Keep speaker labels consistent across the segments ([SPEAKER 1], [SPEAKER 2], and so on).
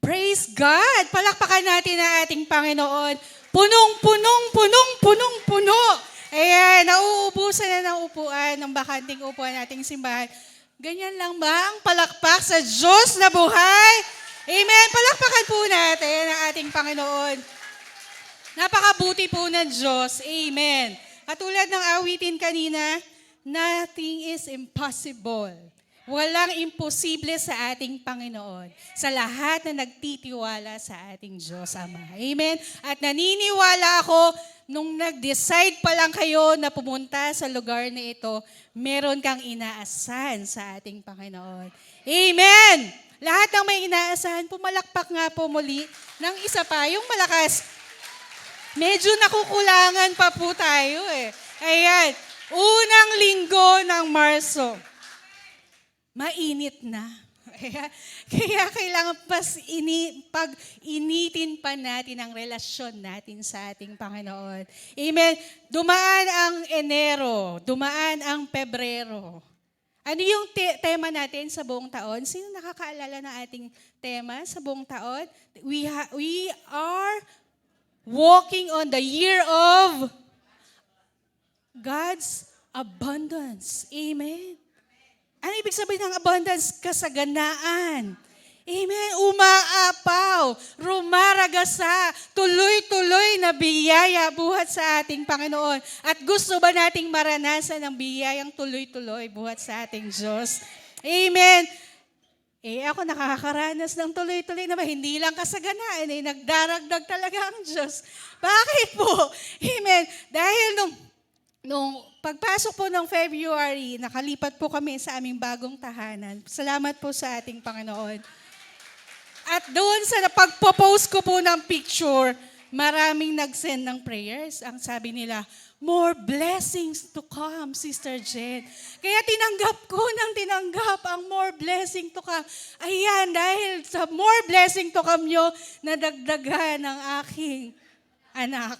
[SPEAKER 1] Praise God! Palakpakan natin ang ating Panginoon. Punong-puno. Ayan, nauubusan na ng upuan, ng bakanting upuan nating simbahan. Ganyan lang ba ang palakpak sa Diyos na buhay? Amen! Palakpakan po natin ang ating Panginoon. Napakabuti po ng Diyos. Amen. Katulad ng awitin kanina, nothing is impossible. Walang imposible sa ating Panginoon. Sa lahat na nagtitiwala sa ating Diyos Ama. Amen. At naniniwala ako, nung nag-decide pa lang kayo na pumunta sa lugar na ito, meron kang inaasahan sa ating Panginoon. Amen. Lahat ng may inaasahan, pumalakpak nga po muli ng isa pa, yung malakas. Medyo nakukulangan pa po tayo eh. Ayan, unang linggo ng Marso. Mainit na. Kaya kailangan pag-initin pa natin ang relasyon natin sa ating Panginoon. Amen. Dumaan ang Enero, dumaan ang Pebrero. Ano yung tema natin sa buong taon? Sino nakakaalala ng ating tema sa buong taon? We are walking on the year of God's abundance. Amen. Ano ibig sabihin ng abundance? Kasaganaan. Amen. Umaapaw, rumaragasa, tuloy-tuloy na biyaya buhat sa ating Panginoon. At gusto ba nating maranasan ang biyayang tuloy-tuloy buhat sa ating Diyos? Amen. Ako nakakaranas ng tuloy-tuloy na hindi lang kasaganaan, nagdaragdag talaga ang Diyos. Bakit po? Amen. Dahil nung pagpasok po ng February, nakalipat po kami sa aming bagong tahanan. Salamat po sa ating Panginoon. At doon sa pagpo-post ko po ng picture, maraming nag-send ng prayers. Ang sabi nila, more blessings to come, Sister Jen. Kaya tinanggap ang more blessing to come. Ayan, dahil sa more blessing to come nyo, nadagdagan ang aking anak.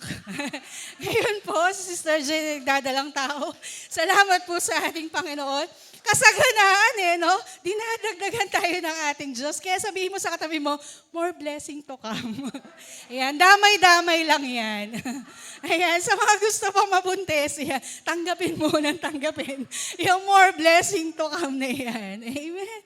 [SPEAKER 1] Ngayon po, si Sister Jen, nagdadalang tao. Salamat po sa ating Panginoon. Kasaganaan dinadagdagan tayo ng ating Diyos. Kaya sabihin mo sa katabi mo, more blessing to come. Ayan, damay-damay lang yan. Ayan, sa mga gusto pang mabuntis, tanggapin mo ng tanggapin. Yung more blessing to come na yan. Amen.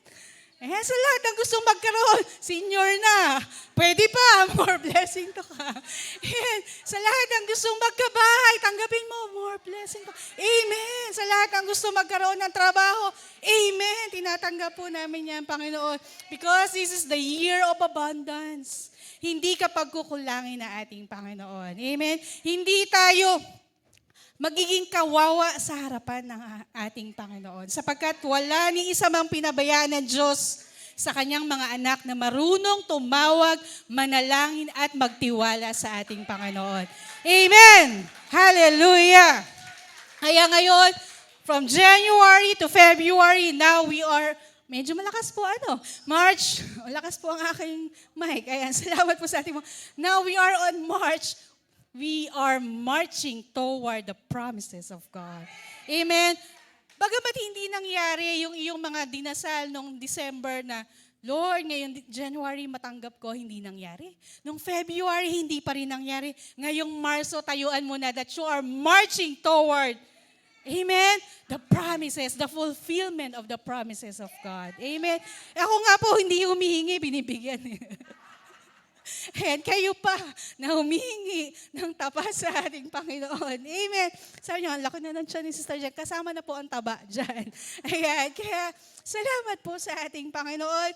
[SPEAKER 1] Ayan, sa lahat ng gustong magkaroon, senior na, pwede pa, more blessing to come. Ayan, sa lahat ng gustong magkabahay, tanggapin mo, more blessing to come. Amen. Sa lahat ng gustong magkaroon ng trabaho, amen. Tinatanggap po namin yan, Panginoon. Because this is the year of abundance. Hindi ka pagkukulangin na ating Panginoon. Amen. Hindi tayo magiging kawawa sa harapan ng ating Panginoon. Sapagkat wala ni isa mang pinabayaan ng Diyos sa kanyang mga anak na marunong tumawag, manalangin at magtiwala sa ating Panginoon. Amen! Hallelujah! Kaya ngayon, from January to February, now we are, medyo malakas po March, malakas po ang aking mic. Ayan, salamat po sa ating mga. Now we are on March. We are marching toward the promises of God. Amen. Bagamat hindi nangyari yung iyong mga dinasal nung December na, Lord, ngayon January matanggap ko, hindi nangyari. Nung February, hindi pa rin nangyari. Ngayong Marso, tayuan mo na that you are marching toward, amen, the promises, the fulfillment of the promises of God. Amen. Ako nga po, hindi humihingi, binibigyan. And kayo pa na humihingi ng taba sa ating Panginoon. Amen. Sabi niyo, ang laki na ng tiyan ni Sister Jack. Kasama na po ang taba dyan. Ayan. Kaya salamat po sa ating Panginoon.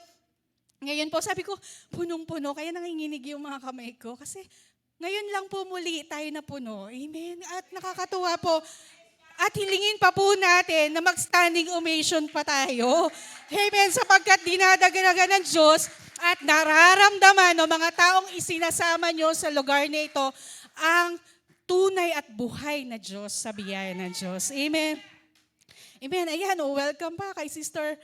[SPEAKER 1] Ngayon po, sabi ko, punong-puno. Kaya nanginginig yung mga kamay ko. Kasi ngayon lang po muli tayo na puno. Amen. At nakakatuwa po. At hilingin pa po natin na mag-standing ovation pa tayo. Amen. Sapagkat dinadaganagan ng Diyos at nararamdaman ng mga taong isinasama nyo sa lugar na ito ang tunay at buhay na Diyos sa biyaya ng Diyos. Amen. Amen. Ayan, welcome pa kay Sister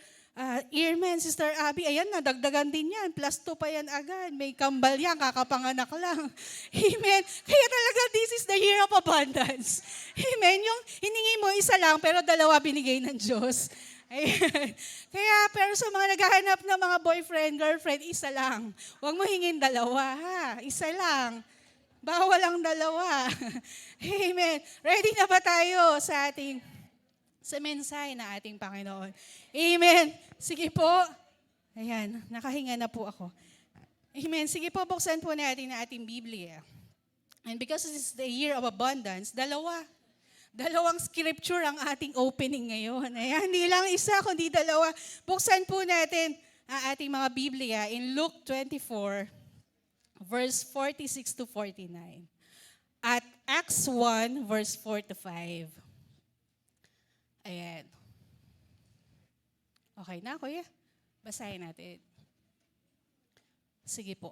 [SPEAKER 1] Earman, Sister Abby. Ayan, nadagdagan din yan. Plus 2 pa yan agad. May kambal yan, kakapanganak lang. Amen. Kaya talaga, this is the year of abundance. Amen. Yung hiningi mo isa lang, pero 2 binigay ng Diyos. Ayan. Kaya, pero sa mga naghahanap ng mga boyfriend, girlfriend, isa lang. Huwag mo hingin dalawa, ha? Isa lang. Bawal ang dalawa. Amen. Ready na ba tayo sa mensahe na ating Panginoon? Amen. Sige po. Ayan, nakahinga na po ako. Amen. Sige po, buksan po natin na ating Biblia. And because this is the year of abundance, dalawang scripture ang ating opening ngayon. Ayan, hindi lang isa, kundi dalawa. Buksan po natin ang ating mga Biblia in Luke 24, verse 46 to 49. At Acts 1, verse 4 to 5. Ayan. Okay na, kuya? Basahin natin. Sige po.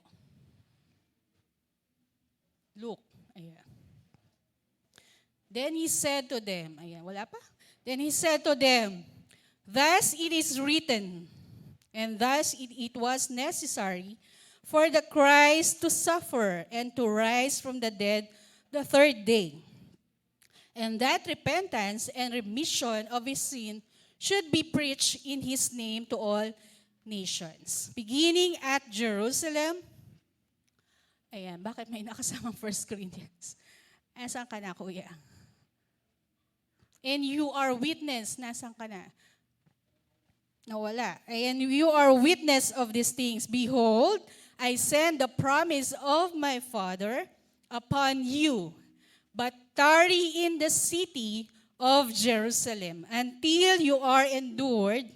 [SPEAKER 1] Luke. Ayan. Then he said to them, ayan, wala pa? Then he said to them, thus it is written, and thus it was necessary for the Christ to suffer and to rise from the dead the third day, and that repentance and remission of his sin should be preached in his name to all nations, beginning at Jerusalem. Ayan, bakit may nakasamang 1 Corinthians? Asan ka na, kuya? And you are witness. Nasaan ka na? Nawala. And you are witness of these things. Behold, I send the promise of my Father upon you. But tarry in the city of Jerusalem until you are endured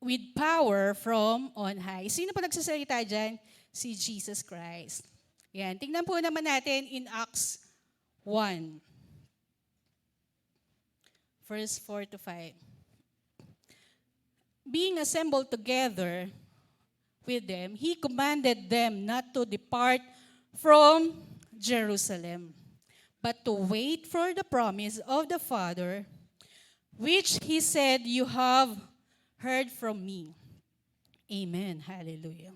[SPEAKER 1] with power from on high. Sino po nagsasalita dyan? Si Jesus Christ. Yan. Tingnan po naman natin in Acts 1. Verse 4 to 5. Being assembled together with them, he commanded them not to depart from Jerusalem, but to wait for the promise of the Father, which he said, you have heard from me. Amen. Hallelujah.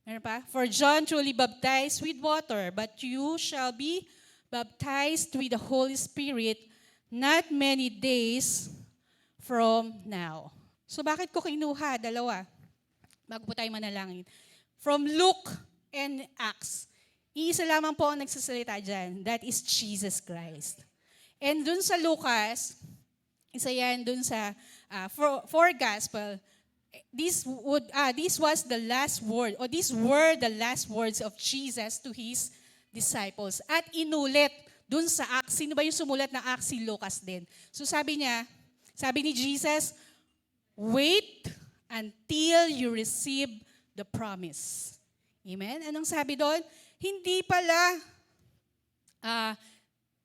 [SPEAKER 1] Meron pa? For John truly baptized with water, but you shall be baptized with the Holy Spirit not many days from now. So bakit ko kinuha? Dalawa. Bago po tayo manalangin. From Luke and Acts. Iisa lamang po ang nagsasalita dyan. That is Jesus Christ. And dun sa Lucas, isa yan dun sa four gospel, this was the last word, or these were the last words of Jesus to his disciples. At inulit dun sa Acts. Sino ba yung sumulat ng Acts? Si Lucas din. So sabi ni Jesus, wait until you receive the promise. Amen? Anong sabi doon? Hindi pala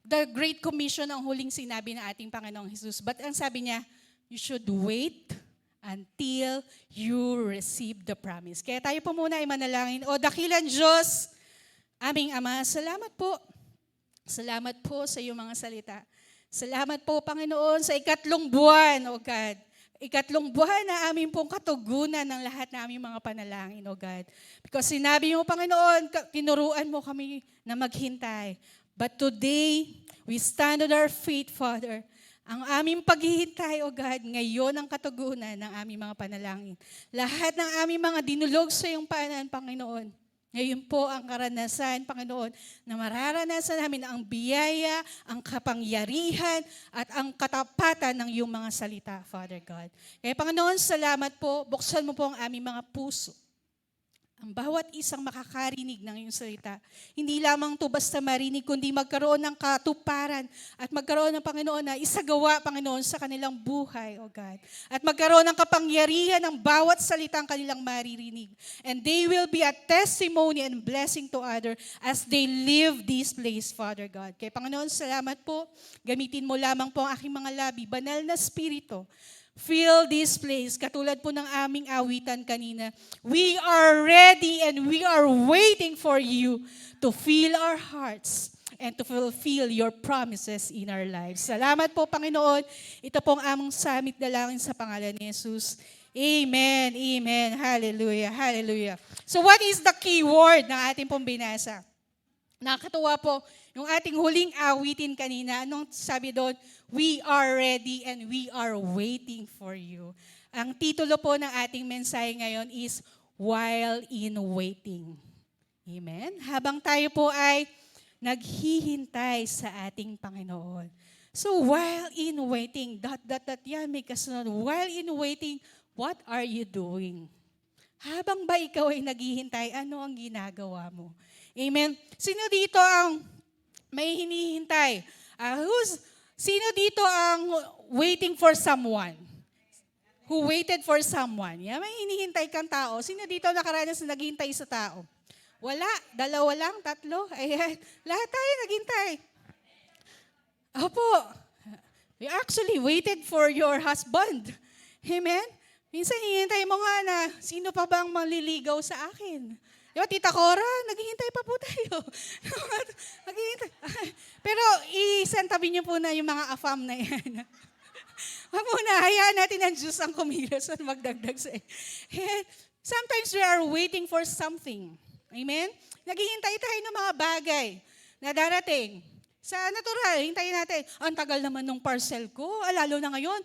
[SPEAKER 1] the Great Commission ang huling sinabi ng ating Panginoong Jesus. But ang sabi niya, you should wait until you receive the promise. Kaya tayo po muna ay manalangin. O dakilang Diyos, aming Ama, salamat po. Salamat po sa iyong mga salita. Salamat po, Panginoon, sa ikatlong buwan, O God. Ikatlong buwan na aming pong katugunan ng lahat na aming mga panalangin, O God. Because sinabi mo, Panginoon, tinuruan mo kami na maghintay. But today, we stand on our feet, Father. Ang aming paghihintay, O God, ngayon ang katugunan ng aming mga panalangin. Lahat ng aming mga dinulog sa iyong paanan, Panginoon. Ngayon po ang karanasan, Panginoon, na mararanasan namin ang biyaya, ang kapangyarihan, at ang katapatan ng iyong mga salita, Father God. Kaya Panginoon, salamat po. Buksan mo po ang aming mga puso. Ang bawat isang makakarinig ng iyong salita. Hindi lamang to basta marinig, kundi magkaroon ng katuparan at magkaroon ng Panginoon na isagawa, Panginoon, sa kanilang buhay, O God. At magkaroon ng kapangyarihan ng bawat salitang kanilang maririnig. And they will be a testimony and blessing to others as they live this place, Father God. Kaya Panginoon, salamat po. Gamitin mo lamang po ang aking mga labi, banal na spirito. Fill this place, katulad po ng aming awitan kanina. We are ready and we are waiting for you to fill our hearts and to fulfill your promises in our lives. Salamat po, Panginoon. Ito pong among samit dalangin sa pangalan ni Jesus. Amen, amen, hallelujah, hallelujah. So what is the key word na ating pong binasa? Nakakatuwa po yung ating huling awitin kanina. Anong sabi doon? We are ready and we are waiting for you. Ang titulo po ng ating mensahe ngayon is While in Waiting. Amen? Habang tayo po ay naghihintay sa ating Panginoon. So while in waiting, yan, may kasunod. While in waiting, what are you doing? Habang ba ikaw ay naghihintay, ano ang ginagawa mo? Amen? Sino dito ang may hinihintay? Sino dito ang waiting for someone? Who waited for someone? Yeah, may hinihintay kang tao. Sino dito nakaranas na naghihintay sa tao? Wala. Dalawa lang, tatlo. Ayan. Lahat tayo naghintay. Opo. You actually waited for your husband. Amen? Minsan hinihintay mo nga na, sino pa bang manliligaw sa akin? Di ba, Tita Cora, naghihintay pa po tayo. Naghihintay. Pero isantabi niyo po na yung mga afam na yan. Wag muna, hayaan natin ang Diyos ang kumilos at magdagdag sa sometimes we are waiting for something. Amen? Naghihintay tayo ng mga bagay na darating. Sa natural, hintayin natin. Ang tagal naman ng parcel ko. Lalo na ngayon,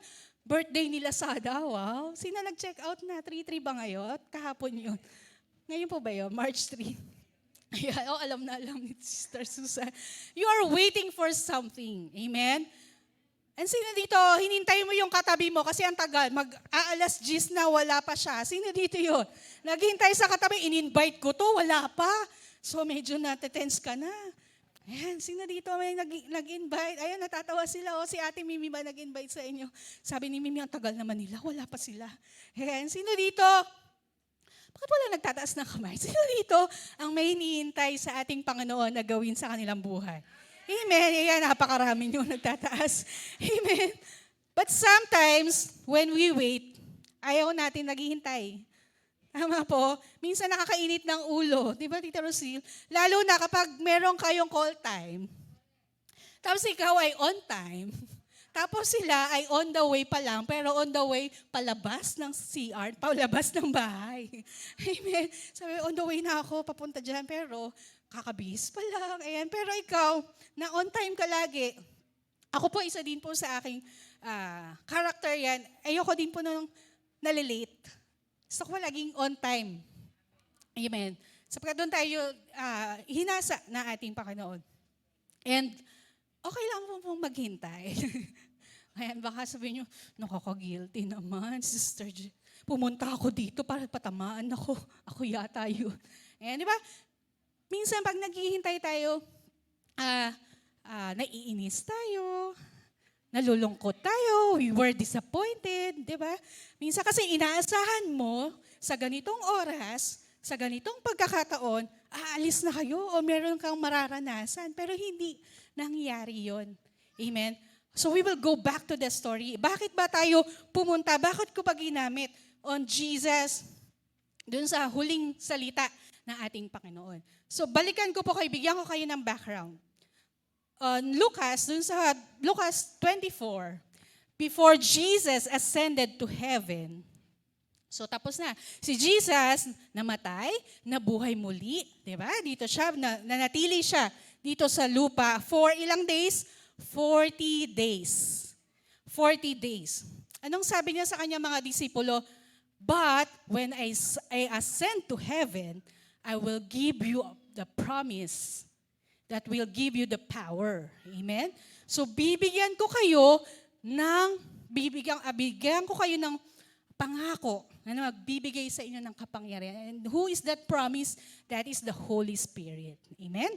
[SPEAKER 1] birthday nila Sada. Wow. Sino nag-check out na? 3-3 ba ngayon? Kahapon yun. Ngayon po ba yun? March 3. Ayan, alam na alam ni Sister Susan. You are waiting for something. Amen? And sino dito, hinintay mo yung katabi mo kasi ang tagal, mag-aalas 10 na wala pa siya. Sino dito yun? Naghintay sa katabi, in-invite ko to, wala pa. So medyo natetense ka na. Ayan, sino dito may nag-invite? Ayan, natatawa sila. O, si Ate Mimi ba nag-invite sa inyo? Sabi ni Mimi, ang tagal naman nila, wala pa sila. Ayan, sino dito? Bakit wala nagtataas ng kamay? Sino dito ang may hinihintay sa ating Panginoon na gawin sa kanilang buhay? Amen. Ayan, napakarami nyo nagtataas. Amen. But sometimes, when we wait, ayaw natin naghihintay. Tama po. Minsan nakakainit ng ulo. Di ba, Tita Rosil? Lalo na kapag meron kayong call time, tapos ikaw ay on time, tapos sila ay on the way pa lang, pero on the way palabas ng CR, palabas ng bahay. Amen. Sabi, on the way na ako, papunta dyan, pero kakabihis pa lang. Ayan. Pero ikaw, na on time ka lagi. Ako po, isa din po sa aking character yan. Ayoko din po nung nalilate. Gusto ko laging on time. Amen. Sapagkat doon tayo hinasa na ating Panginoon. And okay lang po pong maghintay. Ayan, baka sabihin nyo, nakaka-guilty naman, Sister J. Pumunta ako dito para patamaan ako. Ako yata yun. Ayan, di ba? Minsan pag naghihintay tayo, naiinis tayo, nalulungkot tayo, we were disappointed, di ba? Minsan kasi inaasahan mo sa ganitong oras, sa ganitong pagkakataon, aalis na kayo o meron kang mararanasan, pero hindi nangyari yon. Amen? So we will go back to the story. Bakit ba tayo pumunta? Bakit ko pa ginamit on Jesus dun sa huling salita ng ating Panginoon? So balikan ko po kayo, bigyan ko kayo ng background. Lucas, dun sa Lucas 24, before Jesus ascended to heaven, so tapos na. Si Jesus namatay, nabuhay muli, di ba? Dito siya, nanatili siya dito sa lupa for ilang days? 40 days. 40 days. Anong sabi niya sa kanyang mga disipulo? But when I ascend to heaven, I will give you the promise that will give you the power. Amen? So bibigyan ko kayo bibigyan ko kayo ng pangako na magbibigay sa inyo ng kapangyarihan. And who is that promise? That is the Holy Spirit. Amen?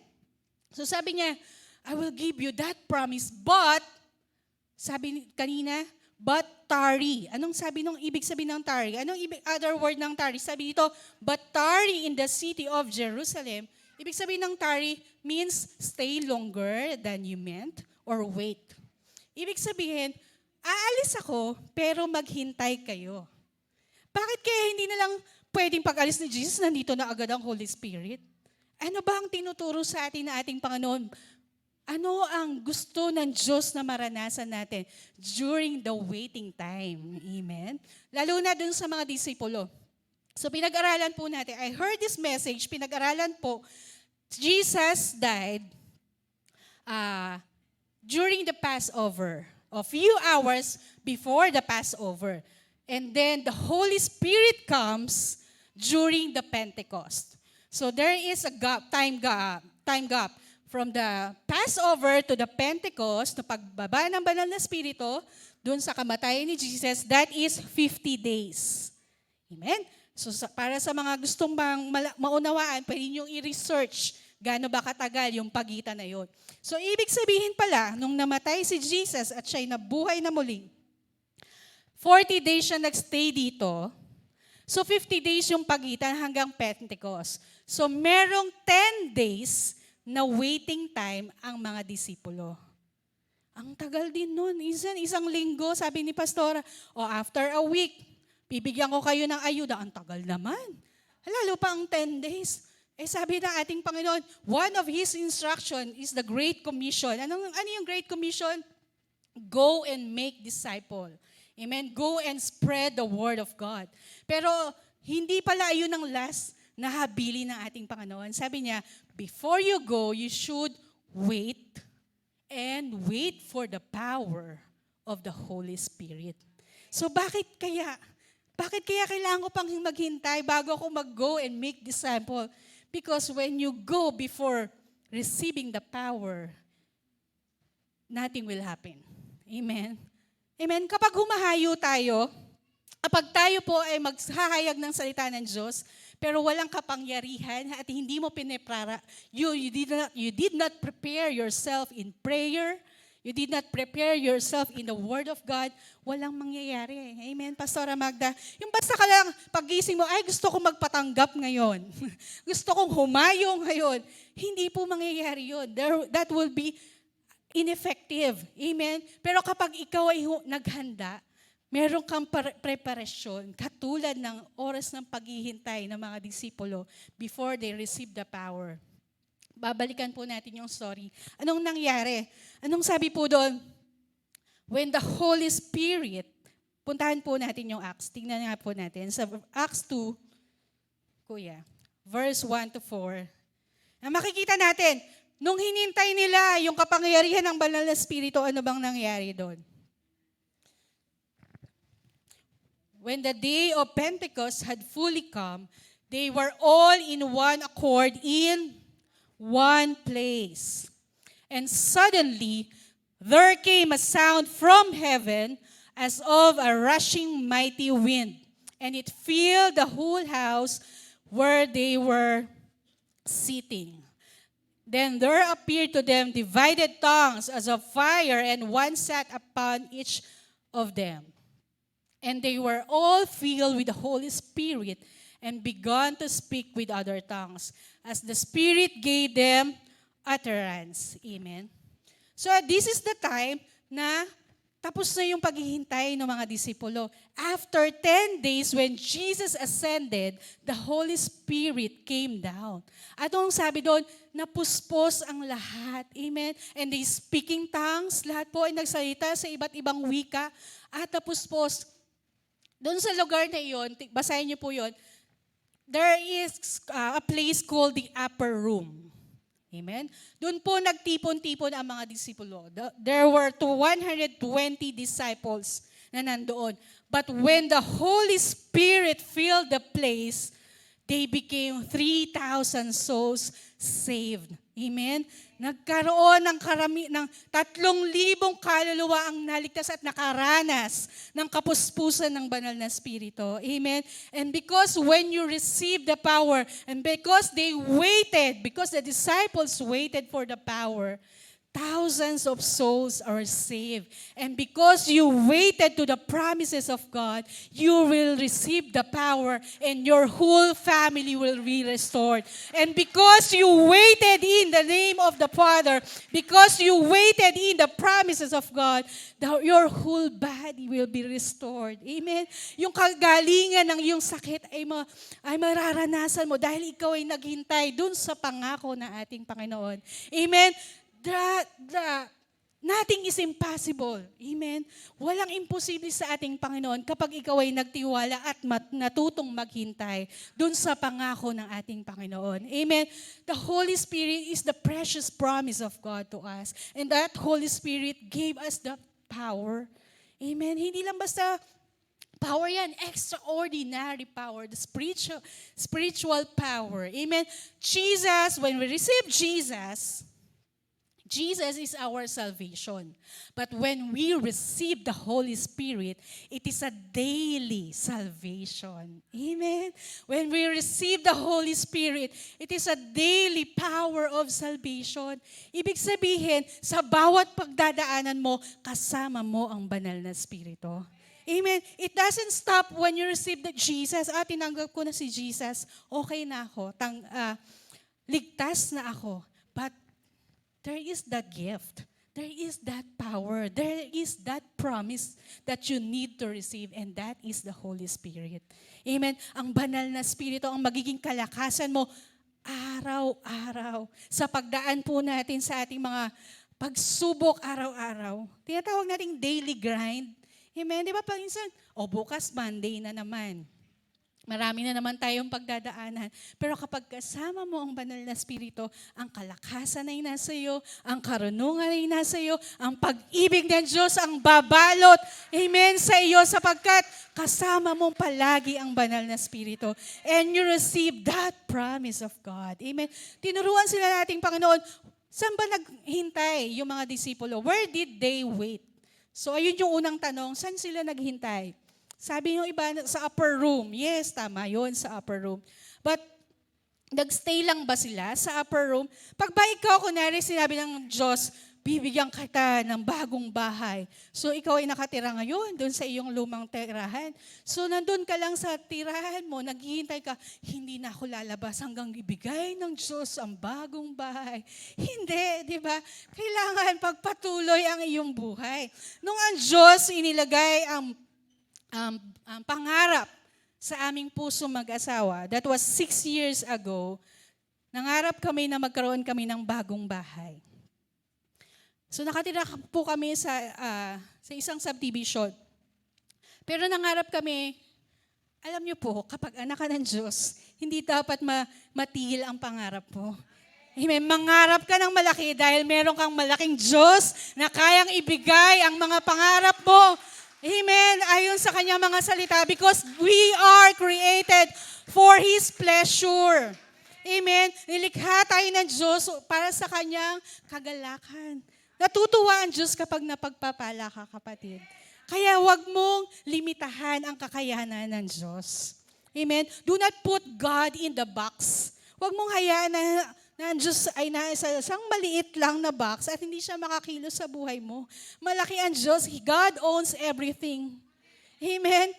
[SPEAKER 1] So sabi niya, I will give you that promise, but, sabi kanina, but tarry. Anong sabi nung ibig sabihin ng tarry? Anong other word ng tarry? Sabi dito, but tarry in the city of Jerusalem. Ibig sabihin ng tarry means stay longer than you meant or wait. Ibig sabihin, aalis ako, pero maghintay kayo. Bakit kaya hindi na lang pwedeng pag-alis ni Jesus, nandito na agad ang Holy Spirit? Ano ba ang tinuturo sa atin na ating Panginoon? Ano ang gusto ng Diyos na maranasan natin during the waiting time? Amen? Lalo na dun sa mga disipulo. So pinag-aralan po natin. I heard this message, pinag-aralan po Jesus died during the Passover, a few hours before the Passover. And then the Holy Spirit comes during the Pentecost. So there is a time gap from the Passover to the Pentecost, na pagbaba ng banal na Espiritu, dun sa kamatayan ni Jesus, that is 50 days. Amen? So para sa mga gustong maunawaan, pwede nyo i-research gaano ba katagal yung pagitan na yun. So ibig sabihin pala, nung namatay si Jesus at siya'y nabuhay na muli, 40 days siya nagstay dito. So 50 days yung pagitan hanggang Pentecost. So merong 10 days na waiting time ang mga disipulo. Ang tagal din nun. Isang linggo, sabi ni Pastora, after a week, bibigyan ko kayo ng ayuda. Ang tagal naman. Lalo pa ang 10 days. Sabi ng ating Panginoon, one of His instruction is the Great Commission. Ano yung Great Commission? Go and make disciple. Amen? Go and spread the word of God. Pero hindi pala yun ang last na habili ng ating Panginoon. Sabi niya, before you go, you should wait and wait for the power of the Holy Spirit. So bakit kaya kailangan ko pang maghintay bago ako mag-go and make disciple? Because when you go before receiving the power, nothing will happen. Amen? Amen? Kapag humahayo tayo, kapag tayo po ay maghahayag ng salita ng Diyos, pero walang kapangyarihan at hindi mo pineprara, you did not prepare yourself in prayer, you did not prepare yourself in the Word of God, walang mangyayari. Amen, Pastora Magda? Yung basta ka lang, pag-gising mo, gusto kong magpatanggap ngayon. Gusto kong humayo ngayon. Hindi po mangyayari yun. That will be ineffective. Amen? Pero kapag ikaw ay naghanda, meron kang preparasyon, katulad ng oras ng paghihintay ng mga disipulo before they receive the power. Babalikan po natin yung story. Anong nangyari? Anong sabi po doon? When the Holy Spirit, puntahan po natin yung Acts. Tingnan nga po natin. Sa Acts 2, Kuya, verse 1 to 4. Makikita natin, nung hinintay nila yung kapangyarihan ng banal na Espiritu, ano bang nangyari doon? When the day of Pentecost had fully come, they were all in one accord in one place. And suddenly, there came a sound from heaven as of a rushing mighty wind, and it filled the whole house where they were sitting. Then there appeared to them divided tongues as of fire, and one sat upon each of them. And they were all filled with the Holy Spirit and began to speak with other tongues as the Spirit gave them utterance. Amen. So this is the time na tapos na yung paghihintay ng mga disipulo. After 10 days, when Jesus ascended, the Holy Spirit came down. At anong sabi doon? Napuspos ang lahat. Amen. And they speaking tongues, lahat po ay nagsalita sa iba't ibang wika at napuspos. Doon sa lugar na iyon, basahin niyo po yun, there is a place called the upper room. Amen? Doon po nagtipon-tipon ang mga disipulo. There were 120 disciples na nandoon. But when the Holy Spirit filled the place, they became 3,000 souls saved. Amen? Nagkaroon ng 3,000 kaluluwa ang naligtas at nakaranas ng kapuspusan ng banal na Espiritu. Amen? And because when you receive the power, and because the disciples waited for the power, thousands of souls are saved. And because you waited to the promises of God, you will receive the power and your whole family will be restored. And because you waited in the name of the Father, because you waited in the promises of God, your whole body will be restored. Amen? Yung kagalingan ng iyong sakit ay mararanasan mo dahil ikaw ay naghintay dun sa pangako ng ating Panginoon. Amen? Nothing is impossible. Amen? Walang imposible sa ating Panginoon kapag ikaw ay nagtiwala at natutong maghintay dun sa pangako ng ating Panginoon. Amen? The Holy Spirit is the precious promise of God to us. And that Holy Spirit gave us the power. Amen? Hindi lang basta power yan, extraordinary power, the spiritual power. Amen? Jesus, when we receive Jesus is our salvation. But when we receive the Holy Spirit, it is a daily salvation. Amen? When we receive the Holy Spirit, it is a daily power of salvation. Ibig sabihin, sa bawat pagdadaanan mo, kasama mo ang banal na Espiritu. Amen. It doesn't stop when you receive the Jesus. Tinanggap ko na si Jesus. Okay na ako. Ligtas na ako. But there is that gift. There is that power. There is that promise that you need to receive, and that is the Holy Spirit. Amen. Ang banal na Espiritu ang magiging kalakasan mo araw-araw. Sa pagdaan po natin sa ating mga pagsubok araw-araw. Tinatawag nating daily grind. Amen. Di ba pag minsan, bukas Monday na naman. Marami na naman tayong pagdadaanan. Pero kapag kasama mo ang banal na Espiritu, ang kalakasan ay nasa iyo, ang karunungan ay nasa iyo, ang pag-ibig ng Diyos ang babalot, amen, sa iyo sapagkat kasama mo palagi ang banal na Espiritu. And you receive that promise of God. Amen. Tinuruan sila nating Panginoon, saan ba naghintay yung mga disipulo? Where did they wait? So ayun yung unang tanong, saan sila naghintay? Sabi ng iba, sa upper room. Yes, tama yun, sa upper room. But, nagstay lang ba sila sa upper room? Pag ba ikaw, kunwari, sinabi ng Diyos, bibigyan kita ng bagong bahay. So, ikaw ay nakatira ngayon doon sa iyong lumang tirahan. So, nandun ka lang sa tirahan mo, naghihintay ka, hindi na ako lalabas hanggang ibigay ng Diyos ang bagong bahay. Hindi, di ba? Kailangan pagpatuloy ang iyong buhay. Nung ang Diyos inilagay ang pangarap sa aming puso mag-asawa, that was 6 years ago, nangarap kami na magkaroon kami ng bagong bahay. So nakatira po kami sa isang subdivision. Pero nangarap kami, alam niyo po, kapag anak ka ng Diyos, hindi dapat matigil ang pangarap mo. Amen. Mangarap ka ng malaki dahil meron kang malaking Diyos na kayang ibigay ang mga pangarap mo. Amen. Ayon sa kanyang mga salita, because we are created for His pleasure. Amen. Nilikha tayo ng Diyos para sa kanyang kagalakan. Natutuwa ang Diyos kapag napagpapala ka, kapatid. Kaya huwag mong limitahan ang kakayanan ng Diyos. Amen. Do not put God in the box. Huwag mong hayaan na ang Diyos ay nasa isang maliit lang na box at hindi siya makakilos sa buhay mo. Malaki ang Diyos. God owns everything. Amen?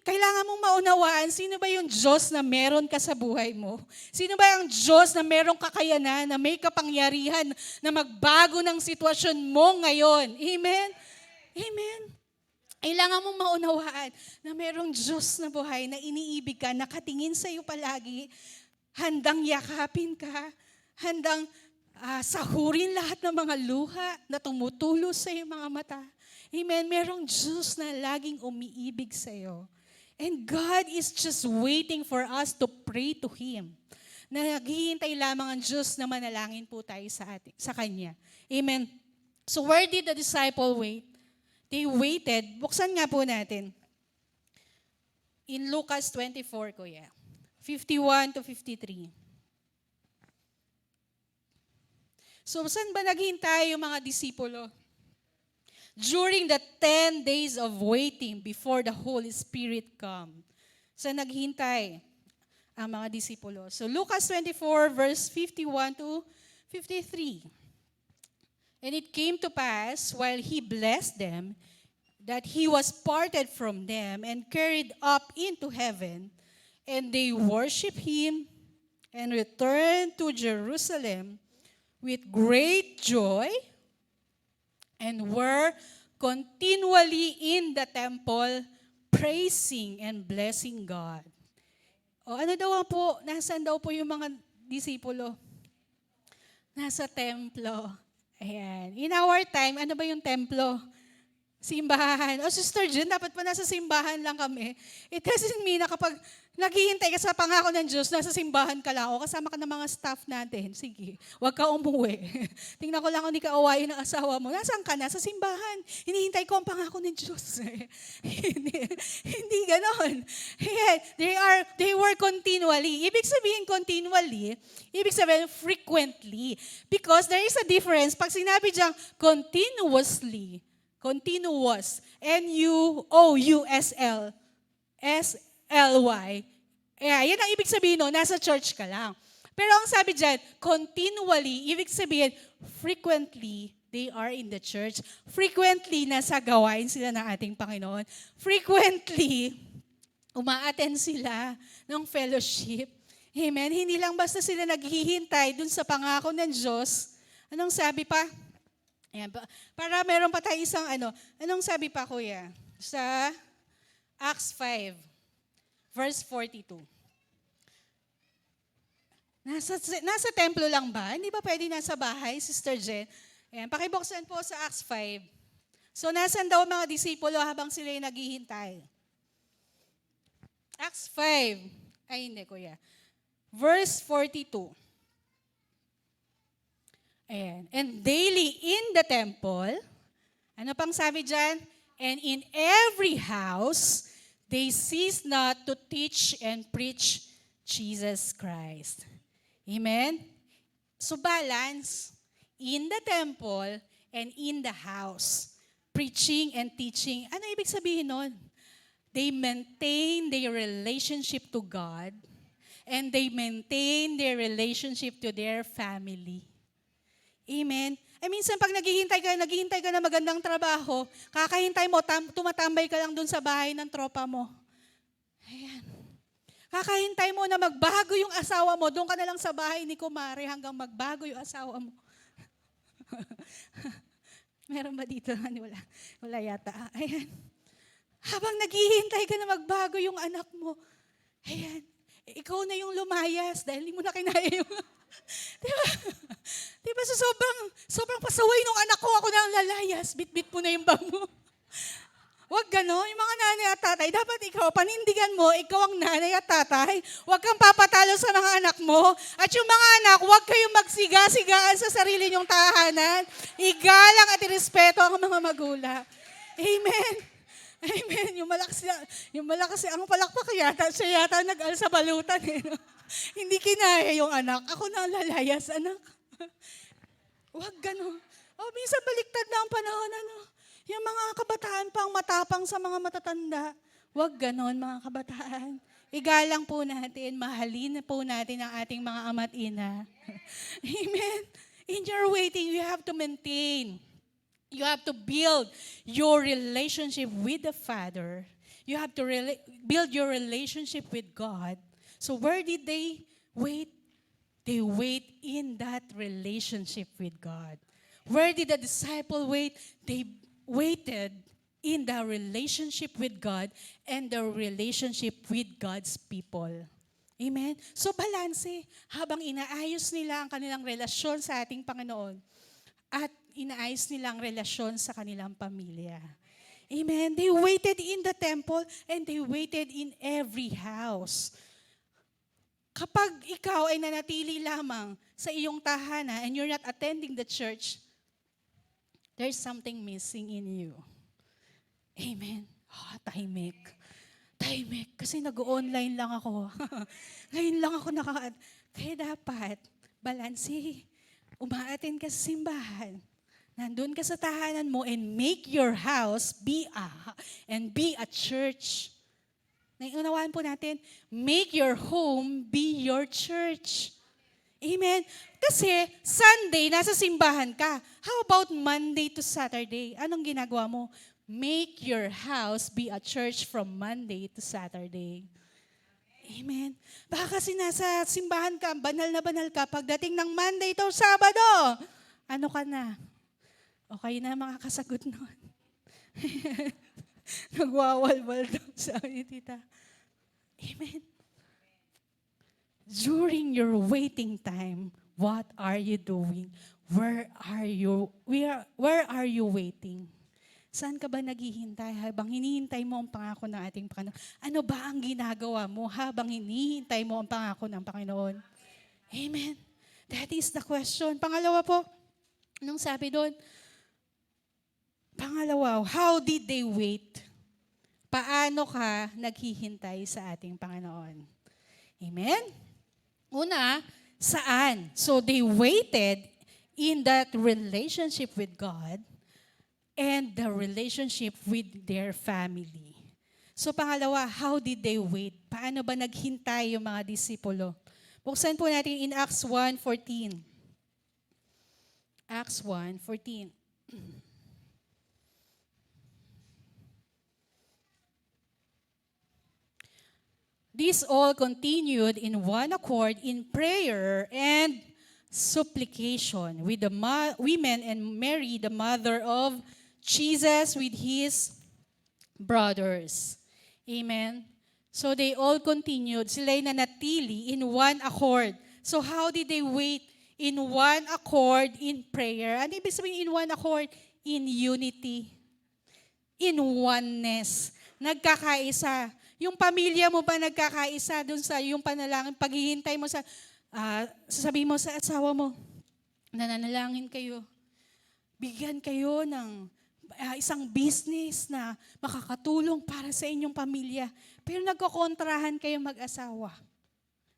[SPEAKER 1] Kailangan mong maunawaan, sino ba yung Diyos na meron ka sa buhay mo? Sino ba yung Diyos na merong kakayanan, na may kapangyarihan na magbago ng sitwasyon mo ngayon? Amen? Amen? Kailangan mong maunawaan na merong Diyos na buhay na iniibig ka, nakatingin sa iyo palagi, handang yakapin ka, handang sahurin lahat ng mga luha na tumutulo sa iyong mga mata. Amen. Merong Diyos na laging umiibig sa iyo. And God is just waiting for us to pray to Him. Na naghihintay lamang ang Diyos na manalangin po tayo sa Kanya. Amen. So where did the disciple wait? They waited. Buksan nga po natin. In Lucas 24, kuya. 51 to 53. So, saan ba naghintay yung mga disipulo? During the 10 days of waiting before the Holy Spirit come. Saan naghintay ang mga disipulo? So, Lucas 24, verse 51 to 53. And it came to pass, while He blessed them, that He was parted from them and carried up into heaven. And they worshiped Him and returned to Jerusalem with great joy and were continually in the temple praising and blessing God. O ano daw nasaan daw po yung mga disipulo? Nasa templo. Ayan. In our time, ano ba yung templo? Simbahan. O Sister Jen, dapat pa nasa simbahan lang kami. It doesn't mean na kapag naghihintay ka sa pangako ng Diyos, nasa simbahan ka lang o kasama ka ng mga staff natin. Sige, huwag ka umuwi. Tingnan ko lang kung hindi ka awayin ng asawa mo. Nasaan ka na? Sa simbahan. Hinihintay ko ang pangako ng Diyos. Hindi ganon. They were continually. Ibig sabihin continually, ibig sabihin frequently. Because there is a difference. Pag sinabi diyang continuously, continuous. N-U-O-U-S-L. S-L-Y. Yan ang ibig sabihin no, nasa church ka lang. Pero ang sabi dyan, continually, ibig sabihin, frequently, they are in the church. Frequently, nasa gawain sila ng ating Panginoon. Frequently, uma-attend sila ng fellowship. Amen? Hindi lang basta sila naghihintay dun sa pangako ng Diyos. Anong sabi pa? Ayan, para meron pa tayo isang anong sabi pa kuya? Sa Acts 5, verse 42. Nasa templo lang ba? Hindi ba pwede nasa bahay, Sister Jen? Ayan, pakibuksan po sa Acts 5. So, nasan daw mga disipulo habang sila ay naghihintay? Acts 5. Ay, hindi kuya. Verse 42. Ayan. And daily in the temple, ano pang sabi dyan? And in every house, they cease not to teach and preach Jesus Christ. Amen? So balance, in the temple and in the house, preaching and teaching. Ano ibig sabihin nun? They maintain their relationship to God and they maintain their relationship to their family. Amen. Minsan pag naghihintay ka na magandang trabaho, kakahintay mo, tumatambay ka lang dun sa bahay ng tropa mo. Ayan. Kakahintay mo na magbago yung asawa mo, doon ka na lang sa bahay ni Kumare hanggang magbago yung asawa mo. Meron ba dito? Wala yata. Ayan. Habang naghihintay ka na magbago yung anak mo, ayan, ikaw na yung lumayas dahil hindi mo na kinaya yung... Diba so sobrang pasaway nung anak ko, ako na ang lalayas, bit-bit mo na yung bag mo. Huwag gano'n, yung mga nanay at tatay, dapat ikaw, panindigan mo, ikaw ang nanay at tatay. Huwag kang papatalo sa mga anak mo. At yung mga anak, huwag kayong magsiga-sigaan sa sarili nyong tahanan. Igalang at irespeto ang mga magulang. Amen. Amen. Yung malakas ang palakpak yata, siya yata nag-al sa balutan. Hindi kinaya yung anak. Ako na ang lalayas, anak. Huwag gano'n. Minsan baliktad na ang panahon, Yung mga kabataan pang matapang sa mga matatanda. Huwag gano'n, mga kabataan. Igalang po natin, mahalin po natin ang ating mga ama't ina. Amen. In your waiting, you have to maintain. You have to build your relationship with the Father. You have to build your relationship with God. So where did they wait? They wait in that relationship with God. Where did the disciple wait? They waited in the relationship with God and the relationship with God's people. Amen? So balanse, habang inaayos nila ang kanilang relasyon sa ating Panginoon at inaayos nilang relasyon sa kanilang pamilya. Amen? They waited in the temple and they waited in every house. Kapag ikaw ay nanatili lamang sa iyong tahanan and you're not attending the church, there's something missing in you. Amen. Tahimik. Tahimik. Kasi nag-online lang ako. Ngayon lang ako Kaya dapat, balansi. Umaattend ka sa simbahan. Nandun ka sa tahanan mo and make your house be a church. Naunawaan po natin, make your home be your church. Amen? Kasi Sunday, nasa simbahan ka. How about Monday to Saturday? Anong ginagawa mo? Make your house be a church from Monday to Saturday. Amen? Baka kasi nasa simbahan ka, banal ka, pagdating ng Monday to Sabado, ano ka na? Okay na makakasagot nun. Nagwawalwal daw sa akin, tita. Amen. During your waiting time, What are you doing? Where are you waiting? Saan ka ba naghihintay habang hinihintay mo ang pangako ng ating Panginoon? Ano ba ang ginagawa mo habang hinihintay mo ang pangako ng Panginoon? Amen. That is the question. Pangalawa po, anong sabi doon? Pangalawa, how did they wait? Paano ka naghihintay sa ating Panginoon? Amen? Una, saan? So they waited in that relationship with God and the relationship with their family. So pangalawa, how did they wait? Paano ba naghintay yung mga disipulo? Buksan po natin in Acts 1:14. Acts 1:14. These all continued in one accord in prayer and supplication with the women and Mary, the mother of Jesus, with his brothers. Amen. So they all continued. Sila'y nanatili in one accord. So how did they wait? In one accord in prayer. Ano ibig sabihin in one accord? In unity. In oneness. Nagkakaisa. Yung pamilya mo ba nagkakaisa dun sa yung panalangin, paghihintay mo sa, sasabihin mo sa asawa mo, nananalangin kayo, bigyan kayo ng isang business na makakatulong para sa inyong pamilya. Pero nagkokontrahan kayo mag-asawa.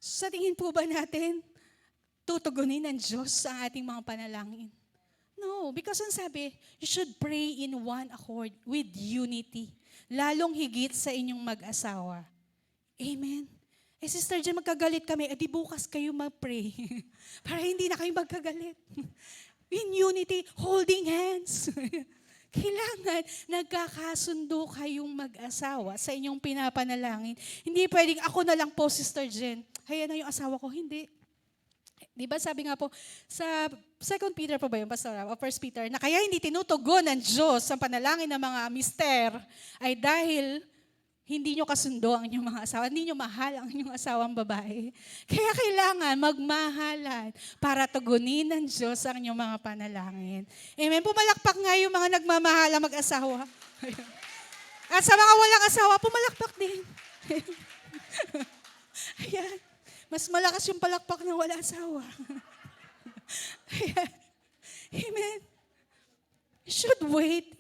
[SPEAKER 1] Sa tingin po ba natin, tutugunin ng Diyos ang ating mga panalangin? No, because ang sabi, you should pray in one accord with unity. Lalong higit sa inyong mag-asawa. Amen. Sister Jen, magkagalit kami, di bukas kayo mag-pray. Para hindi na kayo magkagalit. In unity, holding hands. Kailangan nagkakasundo kayong mag-asawa sa inyong pinapanalangin. Hindi pwedeng ako na lang po, Sister Jen. Hayaan na yung asawa ko. Hindi. Di ba sabi nga po, sa 2 Peter pa ba yun, Pastor? O 1 Peter, na kaya hindi tinutugon ng Diyos ang panalangin ng mga mister ay dahil hindi nyo kasundo ang inyong mga asawa, hindi nyo mahal ang inyong asawang babae. Kaya kailangan magmahalan para tugunin ng Diyos ang inyong mga panalangin. Amen. Pumalakpak nga yung mga nagmamahal ang mag-asawa. At sa mga walang asawa, pumalakpak din. Ayan. Mas malakas yung palakpak ng wala asawa. Amen. You should wait